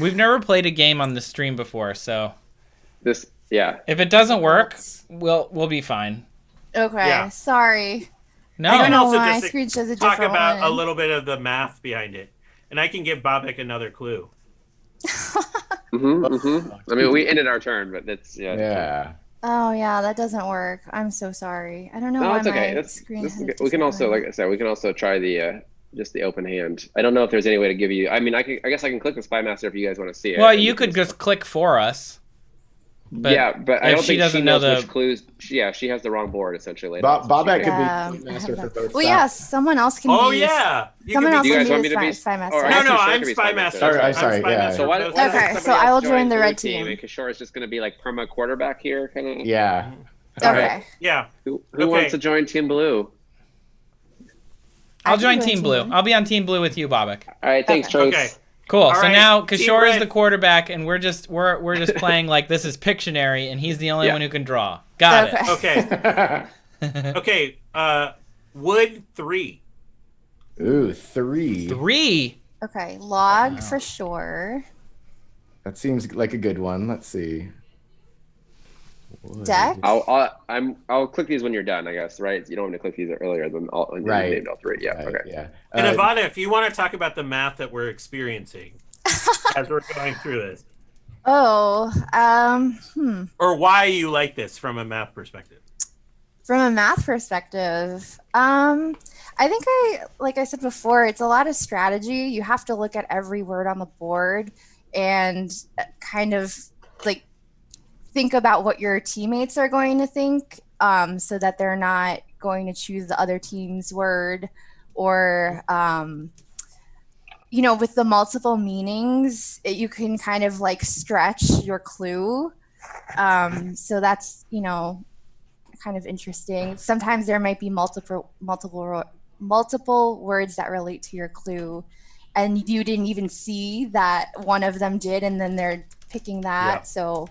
We've never played a game on the stream before, so This. Yeah. if it doesn't work, we'll be fine. Okay. Yeah. Sorry. No. I don't know also why just screen shows a Talk different about one. a little bit of the math behind it, and I can give BOBAK another clue. I mean, we ended our turn, but that's Yeah. Oh, yeah, that doesn't work. I'm so sorry. I don't know No, why it's okay. my This screen is had a good. We can different also, one. like I said, we can also try the just the open hand. I don't know if there's any way to give you. I mean, I guess I can click the Spy Master if you guys want to see it. Well, and you can could just click for us. But yeah, but I if don't she think doesn't she know knows the- which clues. She has the wrong board essentially. Bobak Yeah, could be I master have for that. both Well, sides. yeah, someone else can Oh be. yeah. You Someone can else be, Do you can guys be want the me to be? spy master. Or No, actually, no, Kishore I'm could be Spy Master. Sorry, I'm I'm sorry, Spy yeah. Master. So why for don't both Okay, sides. so I will join the red team, team. and Kishore is just going to be like perma quarterback here, kind of. Yeah. Okay. Yeah. Who Okay. wants to join Team Blue? I'll I can join join Team Blue. Blue. I'll be on Team Blue with you, Bobak. All right, thanks, Okay. Trace. Okay. Cool. All So right, now Team Kishore is Red. the quarterback, and we're just playing like this is Pictionary, and he's the only one who can draw. Got it. Okay. Okay. Wood 3. Ooh, 3. 3. Okay, log for sure. That seems like a good one. Let's see. Wood. Deck. I'll click these when you're done, I guess, right? You don't want to click these earlier than when you named all 3. Yeah. Right, Okay. yeah. And Ivana, if you want to talk about the math that we're experiencing as we're going through this, Oh, or why you like this from a math perspective. From a math perspective, I think like I said before, it's a lot of strategy. You have to look at every word on the board and kind of like think about what your teammates are going to think, so that they're not going to choose the other team's word, or with the multiple meanings, you can kind of like stretch your clue. So that's kind of interesting. Sometimes there might be multiple words that relate to your clue, and you didn't even see that one of them did, and then they're picking that. Yeah. So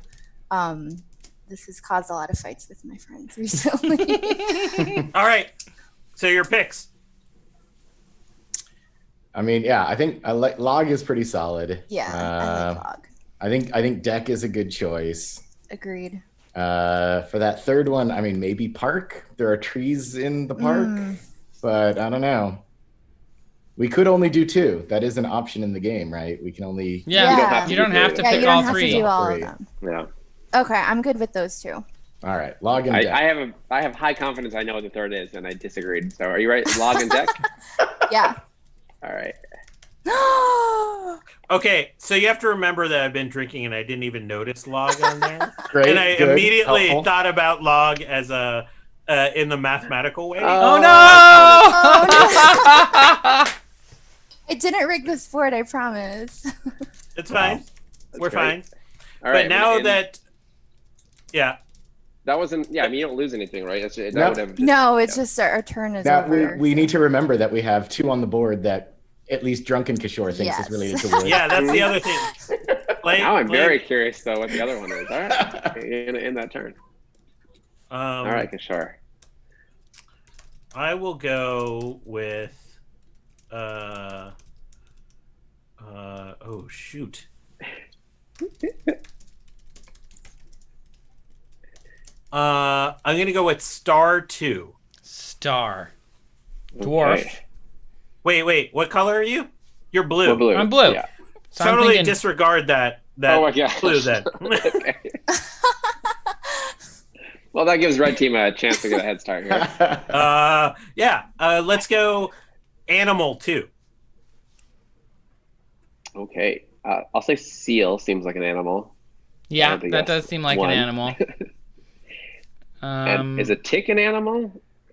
this has caused a lot of fights with my friends recently. All right, so your picks. I mean, yeah, I think log is pretty solid. Yeah, I like log. I think deck is a good choice. Agreed. For that third one, I mean, maybe park. There are trees in the park, but I don't know. We could only do 2. That is an option in the game, right? We can only. Yeah. You don't have to pick all 3. You don't have to do all of them. Yeah. Okay, I'm good with those 2. All right, log and deck. I have high confidence I know what the third is, and I disagreed. So are you right? Log and deck? Yeah. All right. Okay, so you have to remember that I've been drinking and I didn't even notice log on there. Great, and I immediately helpful. thought about log as a in the mathematical way. Oh no! I didn't rig this board, I promise. It's fine. We're great. fine. All right. But now that wasn't. Yeah, I mean, you don't lose anything, right? That would have. No, it's just our turn is Now, over. we need to remember that we have 2 on the board that at least Drunken Kishore thinks is related to wood. Yeah, that's the other thing. Now I'm very curious, though, what the other one is. All right, in that turn. All right, Kishore. I will go with. Oh shoot. I'm gonna go with star 2. Star. Dwarf. Okay. Wait. What color are you? You're blue. We're blue. I'm blue. Yeah. So I'm Totally thinking, disregard that Oh my gosh. clue then. Okay. Well, that gives red team a chance to get a head start here. Let's go animal 2. Okay. I'll say seal seems like an animal. yeah, that does seem like 1. an animal. And is a tick an animal?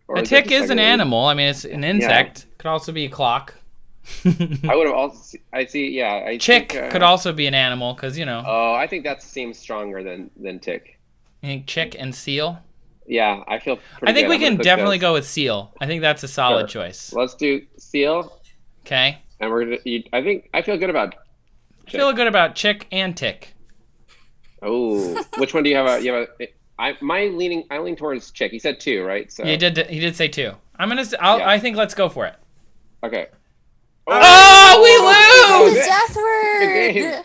Or A is it tick just is like an a- animal. I mean, it's an insect. Could also be a clock. I would have also. I see. Yeah. Chick think, could also be an animal, because Oh, I think that seems stronger than tick. I think chick and seal. Yeah, I feel. I think good. we I'm gonna can click definitely those. go with seal. I think that's a solid Sure. choice. Let's do seal, Okay. and we're gonna. I feel good about. I feel good about chick and tick. Oh, which one do you have? I lean towards chick. He said 2, right? So He did say 2. Yeah. I think let's go for it. okay. Oh, we lose! Death Good word!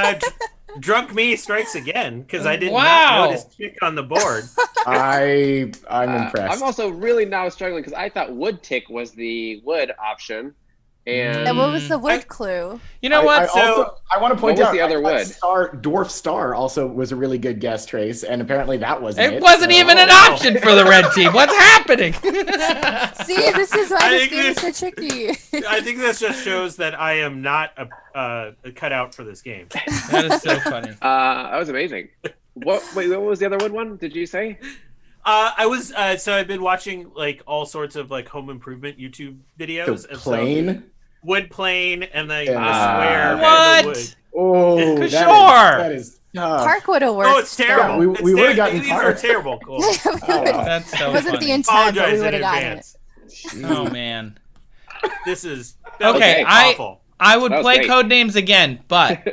game. Drunk me strikes again because I did Wow. not notice chick on the board. I'm impressed. I'm also really now struggling because I thought wood tick was the wood option, and And what was the wood clue? You know what? I want to point What was out the other wood? Dwarf Star also was a really good guess, Trace, and apparently that wasn't it. It wasn't even an option for the red team. What's happening? See, this is why I this think game is so tricky. I think this just shows that I am not cut out for this game. That is so funny. that was amazing. What was the other wood one? Did you say? I was so I've been watching like all sorts of like home improvement YouTube videos. So and plain. So wood plane and the Ah. square. What? And the wood. Oh, Kishore! that is tough. Park would have worked. Oh, it's terrible. Yeah, we It's would've ter- gotten These are Park. terrible. Cool. That's so It wasn't funny. the intent, but we Apologize would in have gotten it. advance. Oh man. This is Okay, awful. I would That was play great. Codenames again, but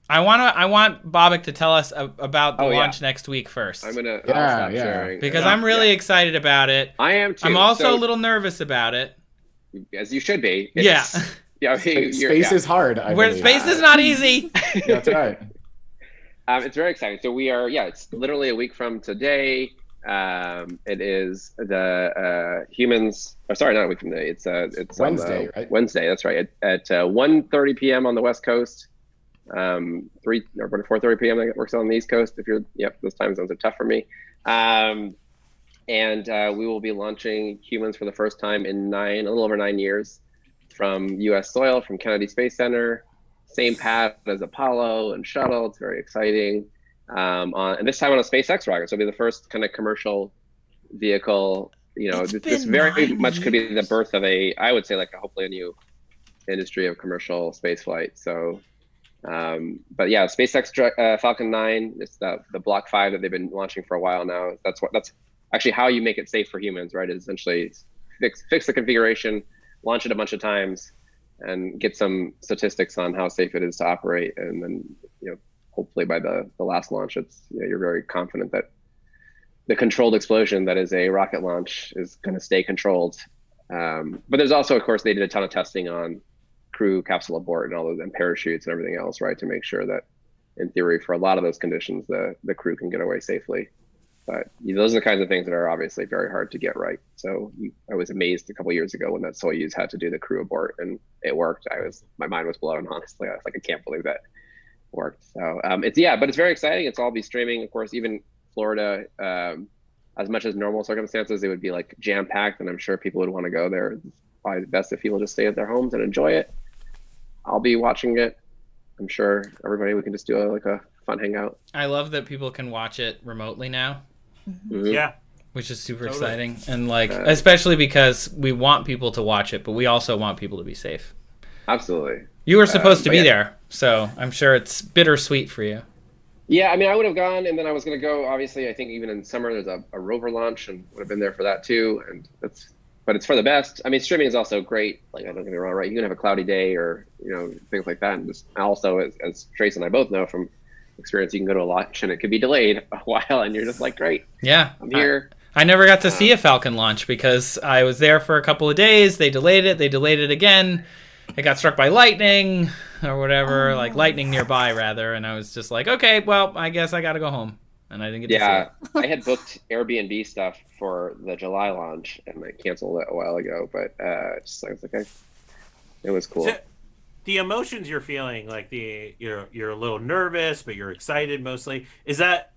I want BOBAK to tell us about the launch next week first. I'll stop Yeah. sharing. Because I'm really excited about it. I am too. I'm also So, a little nervous about it. as you should be. Yeah. Yeah. Space is hard. I Where believe. space is not easy. That's right. It's very exciting. So we are, it's literally a week from today. It is the humans. Oh, sorry, not a week from today. It's Wednesday, on, right? Wednesday. That's right. At 1:30 p.m. on the West Coast. 4:30 p.m. that works on the East Coast. If you're, those time zones are tough for me. And we will be launching humans for the first time in a little over 9 years from U.S. soil, from Kennedy Space Center. Same path as Apollo and shuttle. It's very exciting. And this time on a SpaceX rocket. So it'll be the first kind of commercial vehicle. This very much could be the birth of I would say, hopefully a new industry of commercial space flight. So, but yeah, SpaceX Falcon 9, it's the Block 5 that they've been launching for a while now. That's actually how you make it safe for humans, right? Is essentially fix the configuration, launch it a bunch of times, and get some statistics on how safe it is to operate. And then, hopefully by the last launch, you're very confident that the controlled explosion that is a rocket launch is going to stay controlled. But there's also, of course, they did a ton of testing on crew, capsule abort, and all those, and parachutes and everything else, right? To make sure that, in theory, for a lot of those conditions, the crew can get away safely. But those are the kinds of things that are obviously very hard to get right. So I was amazed a couple of years ago when that Soyuz had to do the crew abort and it worked. My mind was blown, honestly. I was like, I can't believe that worked. So but it's very exciting. It's all be streaming, of course. Even Florida, as much as normal circumstances, it would be like jam packed, and I'm sure people would want to go there. It's probably best if people just stay at their homes and enjoy it. I'll be watching it. I'm sure we can just do a fun hangout. I love that people can watch it remotely now. Mm-hmm. Yeah. Which is super exciting. And especially because we want people to watch it, but we also want people to be safe. Absolutely. You were supposed to be there, so I'm sure it's bittersweet for you. Yeah, I mean, I would have gone, and then I was going to go. Obviously, I think even in summer there's a rover launch, and would have been there for that too. But it's for the best. I mean, streaming is also great. I don't get me wrong, right? You can have a cloudy day or things like that, and just also, as Trace and I both know from experience, you can go to a launch and it could be delayed a while, and you're just like, great. Yeah, I'm here. I never got to see a Falcon launch because I was there for a couple of days. They delayed it. They delayed it again. It got struck by lightning or whatever, lightning nearby rather. And I was just like, okay, well, I guess I got to go home. And I didn't get to see it. I had booked Airbnb stuff for the July launch, and I canceled it a while ago. But I was like, okay, it was cool. So, the emotions you're feeling, you're a little nervous, but you're excited mostly. Is that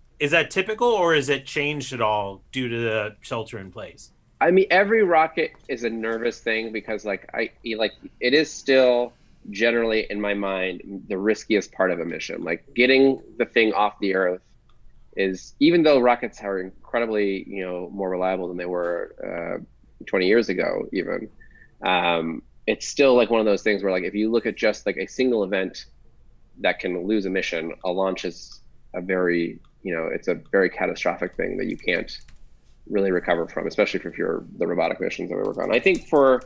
typical, or is it changed at all due to the shelter in place? I mean, every rocket is a nervous thing because it is still generally in my mind the riskiest part of a mission. Like getting the thing off the Earth is, even though rockets are incredibly more reliable than they were 20 years ago even, it's still one of those things where if you look at just a single event that can lose a mission, a launch is a very it's a very catastrophic thing that you can't really recover from, especially if you're the robotic missions that we work on. I think for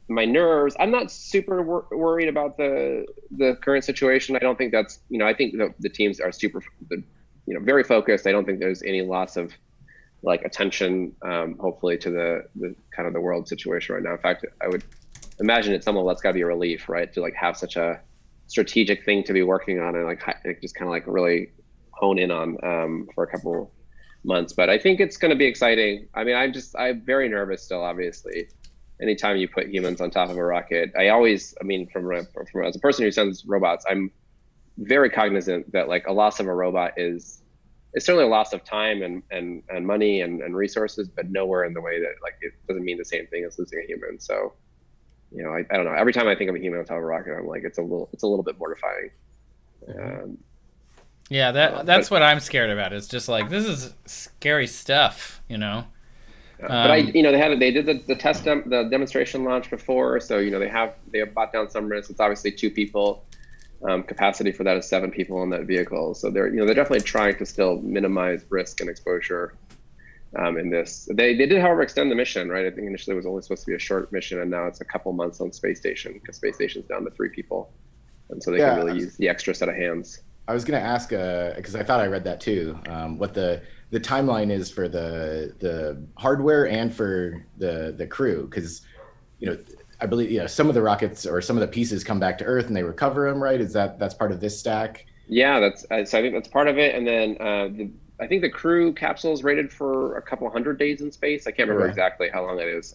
my nerves, I'm not super worried about the current situation. I don't think that's I think the teams are super very focused. I don't think there's any loss of attention, hopefully, to the kind of the world situation right now. In fact, I would imagine at some level that's got to be a relief, right, to have such a strategic thing to be working on and just kind of really hone in on for a couple months. But I think it's going to be exciting. I mean, I'm very nervous still, obviously. Anytime you put humans on top of a rocket, from as a person who sends robots, I'm very cognizant that a loss of a robot is certainly a loss of time and money and resources, but nowhere in the way that it doesn't mean the same thing as losing a human. So, I don't know. Every time I think of a human on top of a rocket, I'm it's a little bit mortifying. Yeah, that's what I'm scared about. It's just this is scary stuff, But they did the test the demonstration launch before, so they have bought down some risks. It's obviously 2 people. Capacity for that is 7 people in that vehicle, so they're definitely trying to still minimize risk and exposure. in this. They did, however, extend the mission, right? I think initially it was only supposed to be a short mission, and now it's a couple months on space station because space station's down to 3 people, and so they can really use the extra set of hands. I was going to ask, because I thought I read that too, what the timeline is for the hardware and for the crew, because I believe some of the rockets or some of the pieces come back to Earth and they recover them, right? That's part of this stack? Yeah, so I think that's part of it, and then I think the crew capsule is rated for a couple 100 days in space. I can't remember exactly how long it is.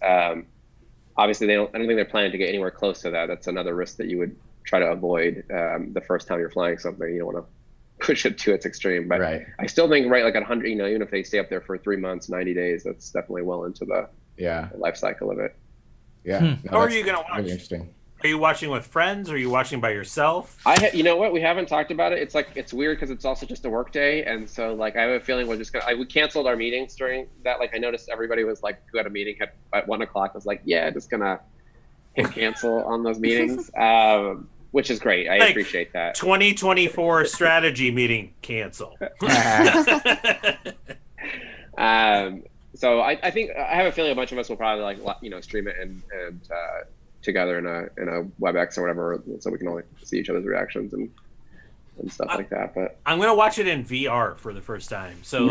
Obviously, I don't think they're planning to get anywhere close to that. That's another risk that you would try to avoid the first time you're flying something. You don't want to push it to its extreme. But I still think, right, like at 100, even if they stay up there for 3 months, 90 days, that's definitely well into the life cycle of it. Yeah. How are you going to watch? Really interesting. Are you watching with friends? Or are you watching by yourself? You know what? We haven't talked about it. It's weird because it's also just a work day, and so like I have a feeling we're just gonna. We canceled our meetings during that. Like I noticed everybody was like, who had a meeting at 1 o'clock was like, yeah, just gonna hit cancel on those meetings, which is great. I appreciate that. 2024 strategy meeting cancel. So I think I have a feeling a bunch of us will probably stream it and together in a WebEx or whatever, so we can all see each other's reactions and stuff like that. But I'm gonna watch it in VR for the first time. So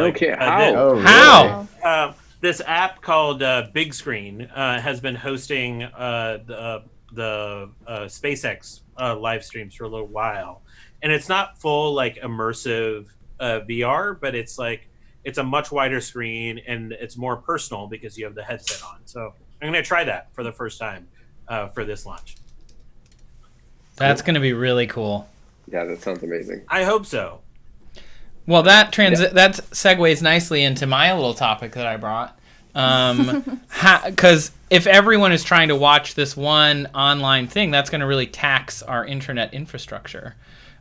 how? This app called Big Screen has been hosting the SpaceX live streams for a little while, and it's not full like immersive VR, but it's a much wider screen and it's more personal because you have the headset on. So I'm gonna try that for the first time for this launch. That's going to be really cool. Yeah, that sounds amazing. I hope so. Well, that segues nicely into my little topic that I brought. Because if everyone is trying to watch this one online thing, that's going to really tax our internet infrastructure.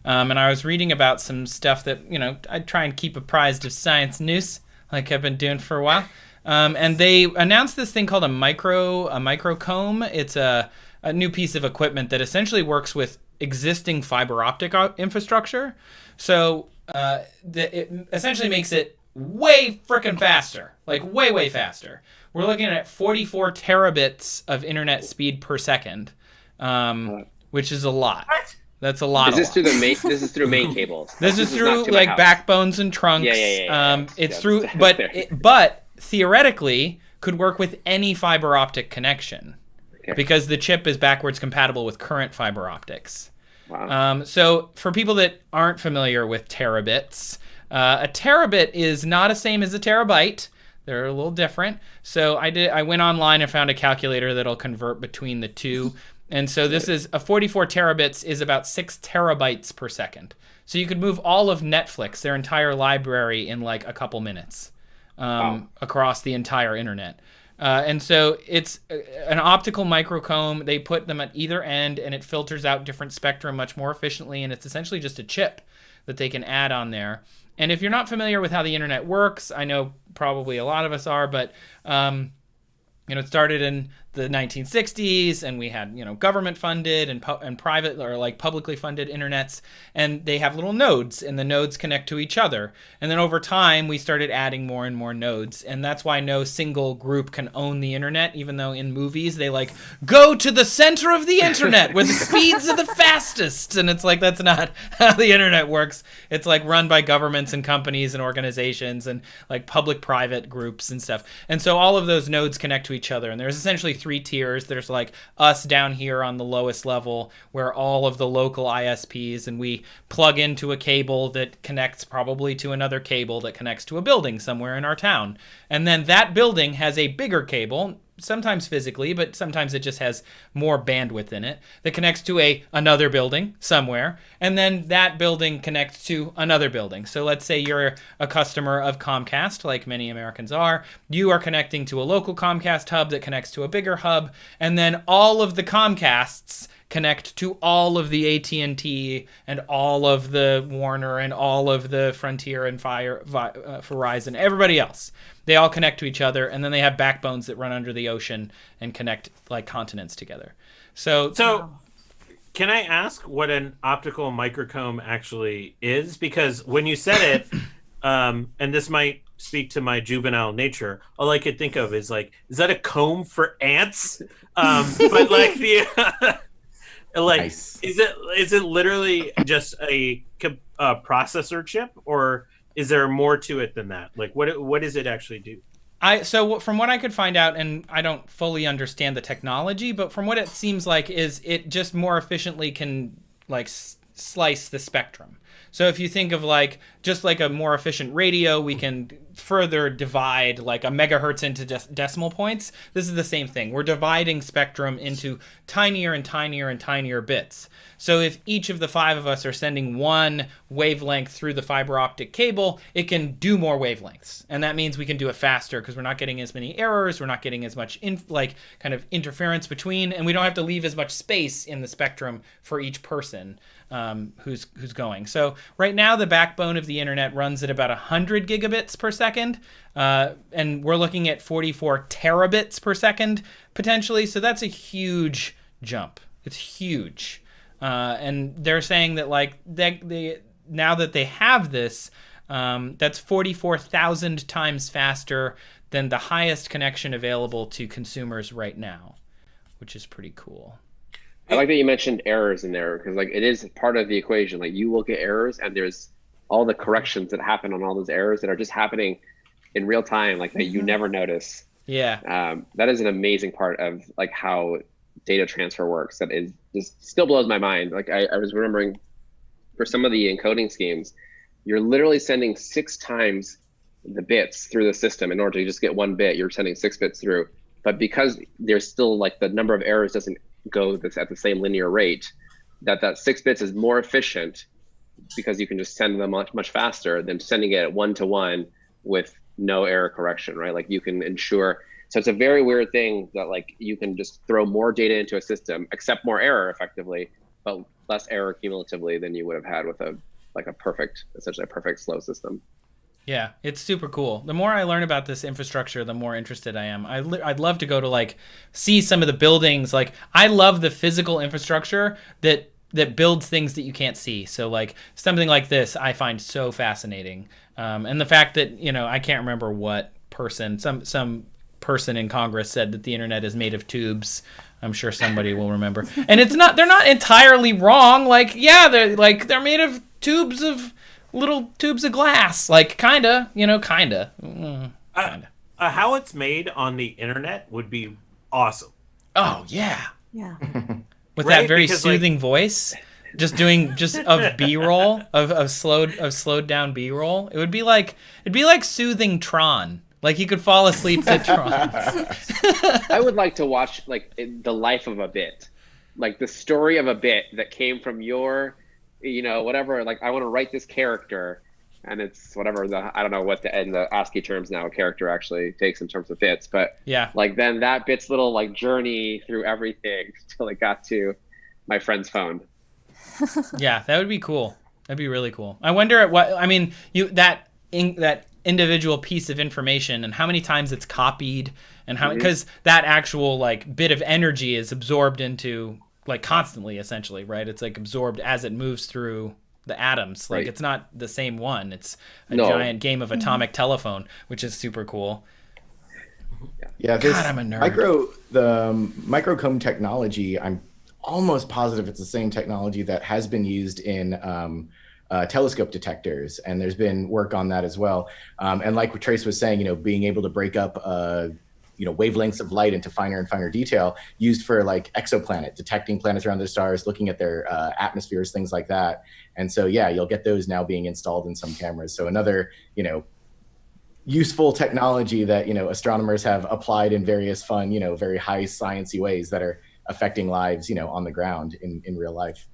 And I was reading about some stuff that, I try and keep apprised of science news, like I've been doing for a while. And they announced this thing called a microcomb. It's a new piece of equipment that essentially works with existing fiber optic infrastructure. So it essentially makes it way freaking faster, like way faster. We're looking at 44 terabits of internet speed per second, which is a lot. What? That's a lot. Is this through this is through main cables? This is through like backbones and trunks. Yeah. It's through, but theoretically could work with any fiber optic connection because the chip is backwards compatible with current fiber optics. Wow. So for people that aren't familiar with terabits, a terabit is not the same as a terabyte. They're a little different. So I went online and found a calculator that'll convert between the two. And so this is 44 terabits is about 6 terabytes per second. So you could move all of Netflix, their entire library, in like a couple minutes across the entire internet. And so it's an optical microcomb. They put them at either end, and it filters out different spectrum much more efficiently. And it's essentially just a chip that they can add on there. And if you're not familiar with how the internet works, I know probably a lot of us are, but it started in the 1960s, and we had government funded and private or like publicly funded internets, and they have little nodes, and the nodes connect to each other. And then over time we started adding more and more nodes, and that's why no single group can own the internet, even though in movies they like go to the center of the internet where the speeds are the fastest, and it's like that's not how the internet works. It's like run by governments and companies and organizations and like public-private groups and stuff. And so all of those nodes connect to each other, and there's essentially 3 tiers. There's like us down here on the lowest level where all of the local ISPs, and we plug into a cable that connects probably to another cable that connects to a building somewhere in our town. And then that building has a bigger cable, sometimes physically, but sometimes it just has more bandwidth in it, that connects to another building somewhere, and then that building connects to another building. So let's say you're a customer of Comcast, like many Americans are. You are connecting to a local Comcast hub that connects to a bigger hub, and then all of the Comcasts connect to all of the AT&T and all of the Warner and all of the Frontier and Verizon, everybody else. They all connect to each other, and then they have backbones that run under the ocean and connect like continents together. So can I ask what an optical microcomb actually is? Because when you said it, and this might speak to my juvenile nature, all I could think of is like, is that a comb for ants? But like the like, Nice. is it literally just a processor chip, or is there more to it than that? Like, what does it actually do? So from what I could find out, and I don't fully understand the technology, but from what it seems like is it just more efficiently can like slice the spectrum. So if you think of like just like a more efficient radio, we can further divide like a megahertz into decimal points. This is the same thing. We're dividing spectrum into tinier and tinier and tinier bits. So if each of the 5 of us are sending one wavelength through the fiber optic cable, it can do more wavelengths. And that means we can do it faster because we're not getting as many errors, we're not getting as much kind of interference between, and we don't have to leave as much space in the spectrum for each person who's going. So right now the backbone of the internet runs at about 100 gigabits per second, and we're looking at 44 terabits per second potentially. So that's a huge jump. It's huge. And they're saying that like they now that they have this, that's 44,000 times faster than the highest connection available to consumers right now, which is pretty cool. I like that you mentioned errors in there, because like it is part of the equation. Like you will get errors, and there's all the corrections that happen on all those errors that are just happening in real time, like that you never notice. Yeah. That is an amazing part of like how data transfer works. That is just still blows my mind. Like I was remembering for some of the encoding schemes, you're literally sending 6 times the bits through the system in order to just get 1 bit. You're sending 6 bits through, but because there's still like the number of errors doesn't go at the same linear rate, that 6 bits is more efficient because you can just send them much faster than sending it 1-to-1 with no error correction, right? Like you can ensure. So it's a very weird thing that like you can just throw more data into a system, accept more error effectively, but less error cumulatively than you would have had with essentially a perfect slow system. Yeah, it's super cool. The more I learn about this infrastructure, the more interested I am. I'd love to go to like see some of the buildings. Like I love the physical infrastructure that builds things that you can't see. So like something like this, I find so fascinating. And the fact that I can't remember what person, some person in Congress said that the internet is made of tubes. I'm sure somebody will remember. And they're not entirely wrong. Like yeah, they're made of little tubes of glass, like kinda. How it's made on the internet would be awesome. Oh yeah, Yeah. with Right? that very Because, soothing voice, just of B-roll of slowed down B-roll. It'd be like soothing Tron. Like you could fall asleep to Tron. I would like to watch like the life of a bit, like the story of a bit that came from your whatever, like I want to write this character and it's whatever I don't know what in the ASCII terms now a character actually takes in terms of bits, but Yeah. like then that bit's little like journey through everything till it got to my friend's phone. Yeah, that would be cool. That'd be really cool. I wonder that individual piece of information and how many times it's copied and how, because that actual like bit of energy is absorbed into like constantly, essentially, right? It's like absorbed as it moves through the atoms. Like Right. it's not the same one. It's a giant game of atomic telephone, which is super cool. Yeah, this God, I'm a nerd. the microcomb technology, I'm almost positive it's the same technology that has been used in telescope detectors, and there's been work on that as well. And like what Trace was saying, being able to break up wavelengths of light into finer and finer detail, used for like exoplanet, detecting planets around their stars, looking at their atmospheres, things like that. And so, yeah, you'll get those now being installed in some cameras. So another, useful technology that, astronomers have applied in various fun, very high sciencey ways that are affecting lives, on the ground in real life.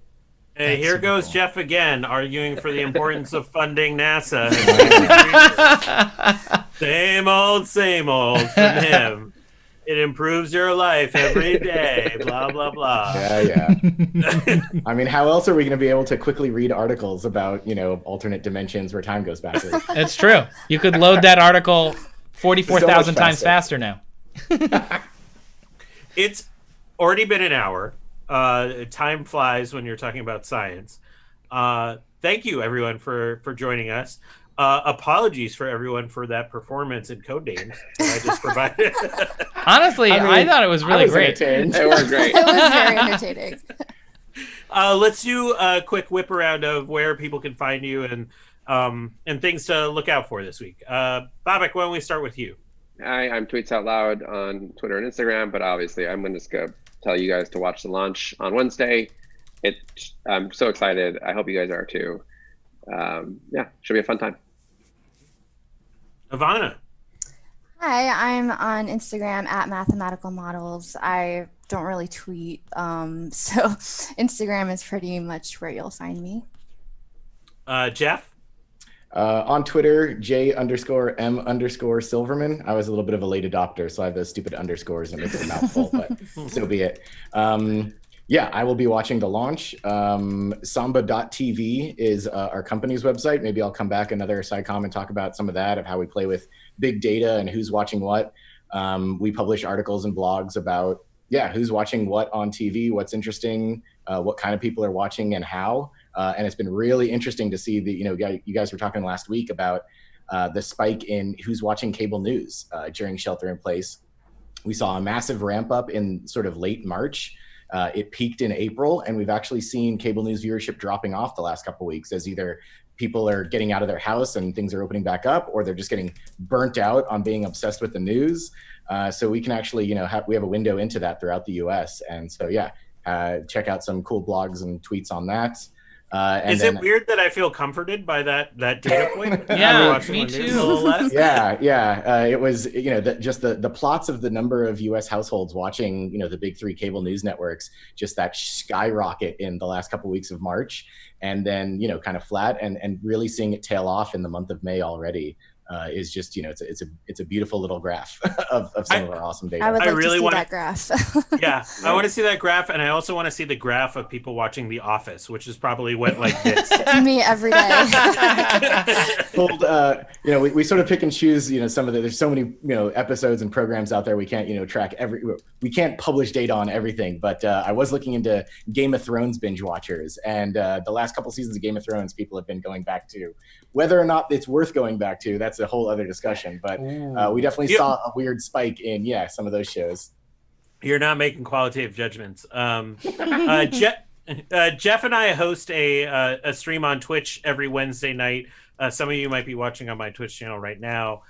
Hey, That's here super goes cool. Jeff again, arguing for the importance of funding NASA. Same old from him. It improves your life every day, blah, blah, blah. Yeah. I mean, how else are we going to be able to quickly read articles about, alternate dimensions where time goes backwards? It's true. You could load that article 44,000 So much times faster now. It's already been an hour. Time flies when you're talking about science. Thank you, everyone, for joining us. Apologies for everyone for that performance in code names that I just provided. Honestly, I thought it was really great. It was great. It was very entertaining. Let's do a quick whip around of where people can find you and things to look out for this week. Bobak, why don't we start with you? I'm Tweets Out Loud on Twitter and Instagram, but obviously I'm going to just go tell you guys to watch the launch on Wednesday. I'm so excited. I hope you guys are too. Yeah, should be a fun time. Ivana. Hi, I'm on Instagram at Mathematical Models. I don't really tweet, so Instagram is pretty much where you'll find me. Jeff. On Twitter, J_M_Silverman. I was a little bit of a late adopter, so I have those stupid underscores and make it a mouthful, but so be it. Yeah, I will be watching the launch. Samba.tv is our company's website. Maybe I'll come back another SciComm and talk about some of that, of how we play with big data and who's watching what. We publish articles and blogs about, who's watching what on TV, what's interesting, what kind of people are watching and how. And it's been really interesting to see you guys were talking last week about the spike in who's watching cable news during shelter in place. We saw a massive ramp up in sort of late March. It peaked in April, and we've actually seen cable news viewership dropping off the last couple of weeks as either people are getting out of their house and things are opening back up, or they're just getting burnt out on being obsessed with the news. So we can actually, we have a window into that throughout the US. And so, check out some cool blogs and tweets on that. Is it weird that I feel comforted by that data point? Yeah, me too. It was, just the plots of the number of US households watching, the big three cable news networks, just that skyrocket in the last couple of weeks of March, and then, kind of flat, and really seeing it tail off in the month of May already. Is just, it's a beautiful little graph of some of our awesome data. I would like really to see want that graph. Yeah, I want to see that graph, and I also want to see the graph of people watching The Office, which is probably went like this. Me every day. We sort of pick and choose, some of there's so many, episodes and programs out there. We can't, track we can't publish data on everything, but I was looking into Game of Thrones binge watchers, and the last couple seasons of Game of Thrones, people have been going back to. Whether or not it's worth going back to, that's a whole other discussion. But we definitely saw a weird spike in, some of those shows. You're not making qualitative judgments. Jeff and I host a stream on Twitch every Wednesday night. Some of you might be watching on my Twitch channel right now,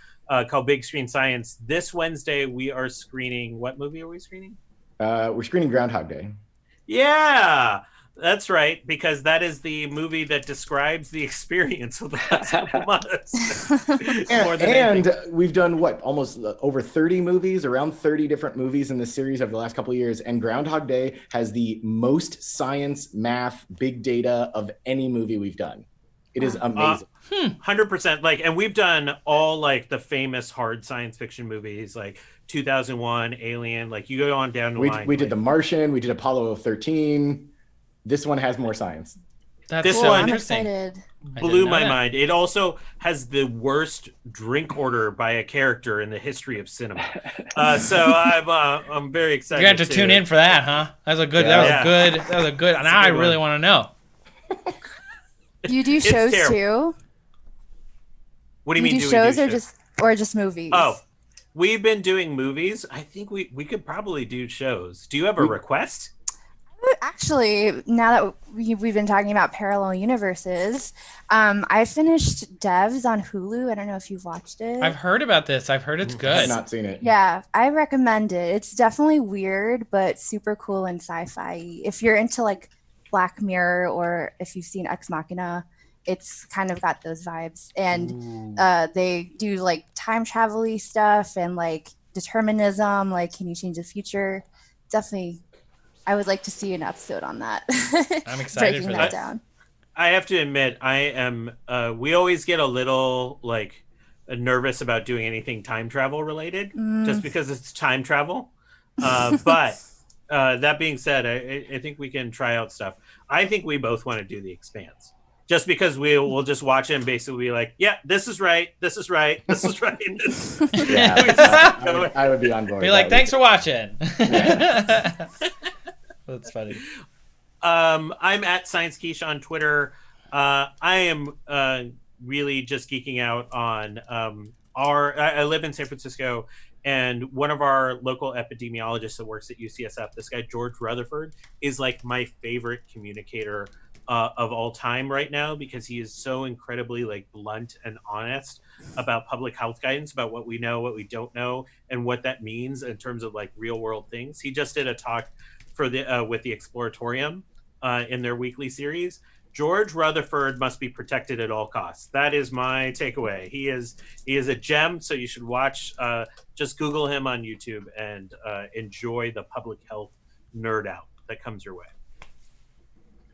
called Big Screen Science. This Wednesday, we are screening. What movie are we screening? We're screening Groundhog Day. Yeah. That's right, because that is the movie that describes the experience of the last couple months. and we've done almost over 30 movies, around 30 different movies in this series over the last couple of years. And Groundhog Day has the most science, math, big data of any movie we've done. It is amazing. 100%. And we've done all the famous hard science fiction movies, like 2001, Alien. You go on down the line. We did The Martian. We did Apollo 13. This one has more science. This cool. one I'm excited. Blew my mind. It also has the worst drink order by a character in the history of cinema. So I'm very excited. You got to tune in for that, huh? That was a good. That was a good. Now I really want to know. You do shows too? What do you mean? Do shows or just movies? Oh, we've been doing movies. I think we could probably do shows. Do you have a request? Actually, now that we've been talking about parallel universes, I finished Devs on Hulu. I don't know if you've watched it. I've heard about this. I've heard it's good. I've not seen it. Yeah, I recommend it. It's definitely weird, but super cool and sci-fi. If you're into Black Mirror, or if you've seen Ex Machina, it's kind of got those vibes. And they do time travel-y stuff and determinism, can you change the future? Definitely. I would like to see an episode on that. I'm excited for that. Down. I have to admit, I am. We always get a little nervous about doing anything time travel related, just because it's time travel. But that being said, I think we can try out stuff. I think we both want to do The Expanse, just because we'll just watch it and basically be like, yeah, this is right, this is right, this is right. I would be on board. Be like, thanks for watching. That's funny. I'm at Science Quiche on Twitter. I am really just geeking out on I live in San Francisco, and one of our local epidemiologists that works at UCSF, this guy George Rutherford, is like my favorite communicator of all time right now, because he is so incredibly like blunt and honest about public health guidance, about what we know, what we don't know, and what that means in terms of like real world things. He just did a talk for the with the Exploratorium in their weekly series. George Rutherford must be protected at all costs. That is my takeaway. He is a gem, so you should watch. Just Google him on YouTube and enjoy the public health nerd out that comes your way.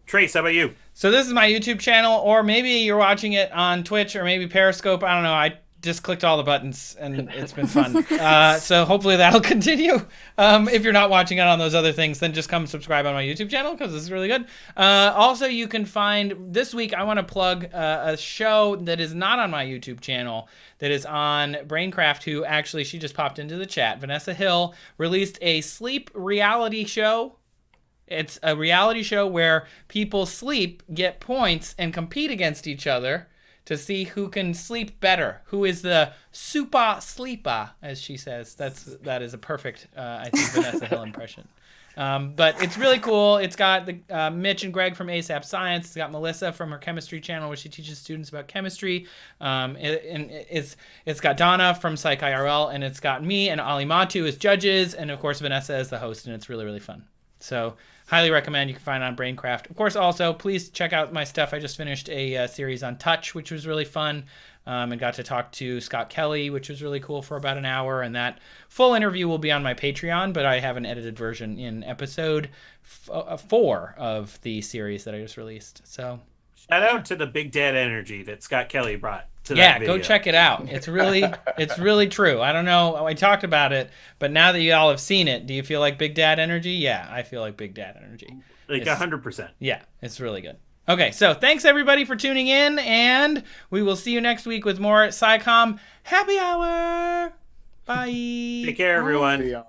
Trace, how about you? So this is my YouTube channel, or maybe you're watching it on Twitch or maybe Periscope. I don't know. I just clicked all the buttons and it's been fun. So hopefully that'll continue. If you're not watching it on those other things, then just come subscribe on my YouTube channel because it's really good. Also, you can find, this week I want to plug a show that is not on my YouTube channel, that is on Braincraft, who actually, she just popped into the chat. Vanessa Hill released a sleep reality show. It's a reality show where people sleep, get points, and compete against each other to see who can sleep better, who is the super sleeper, as she says. That is a perfect, I think, Vanessa Hill impression. But it's really cool. It's got the Mitch and Greg from ASAP Science. It's got Melissa from her chemistry channel, where she teaches students about chemistry. It's got Donna from Psych IRL, and it's got me and Ali Matu as judges, and of course Vanessa as the host, and it's really, really fun. So highly recommend. You can find it on Braincraft. Of course, also, please check out my stuff. I just finished a series on touch, which was really fun, and got to talk to Scott Kelly, which was really cool, for about an hour. And that full interview will be on my Patreon, but I have an edited version in episode 4 of the series that I just released. So shout out to the big dad energy that Scott Kelly brought to that video. Go check it out. It's really true. I don't know, I talked about it, but now that you all have seen it, do you feel like big dad energy? Yeah, I feel like big dad energy. Like 100%. Yeah, it's really good. Okay, so thanks everybody for tuning in, and we will see you next week with more SciComm Happy Hour. Bye. Take care, everyone. Bye.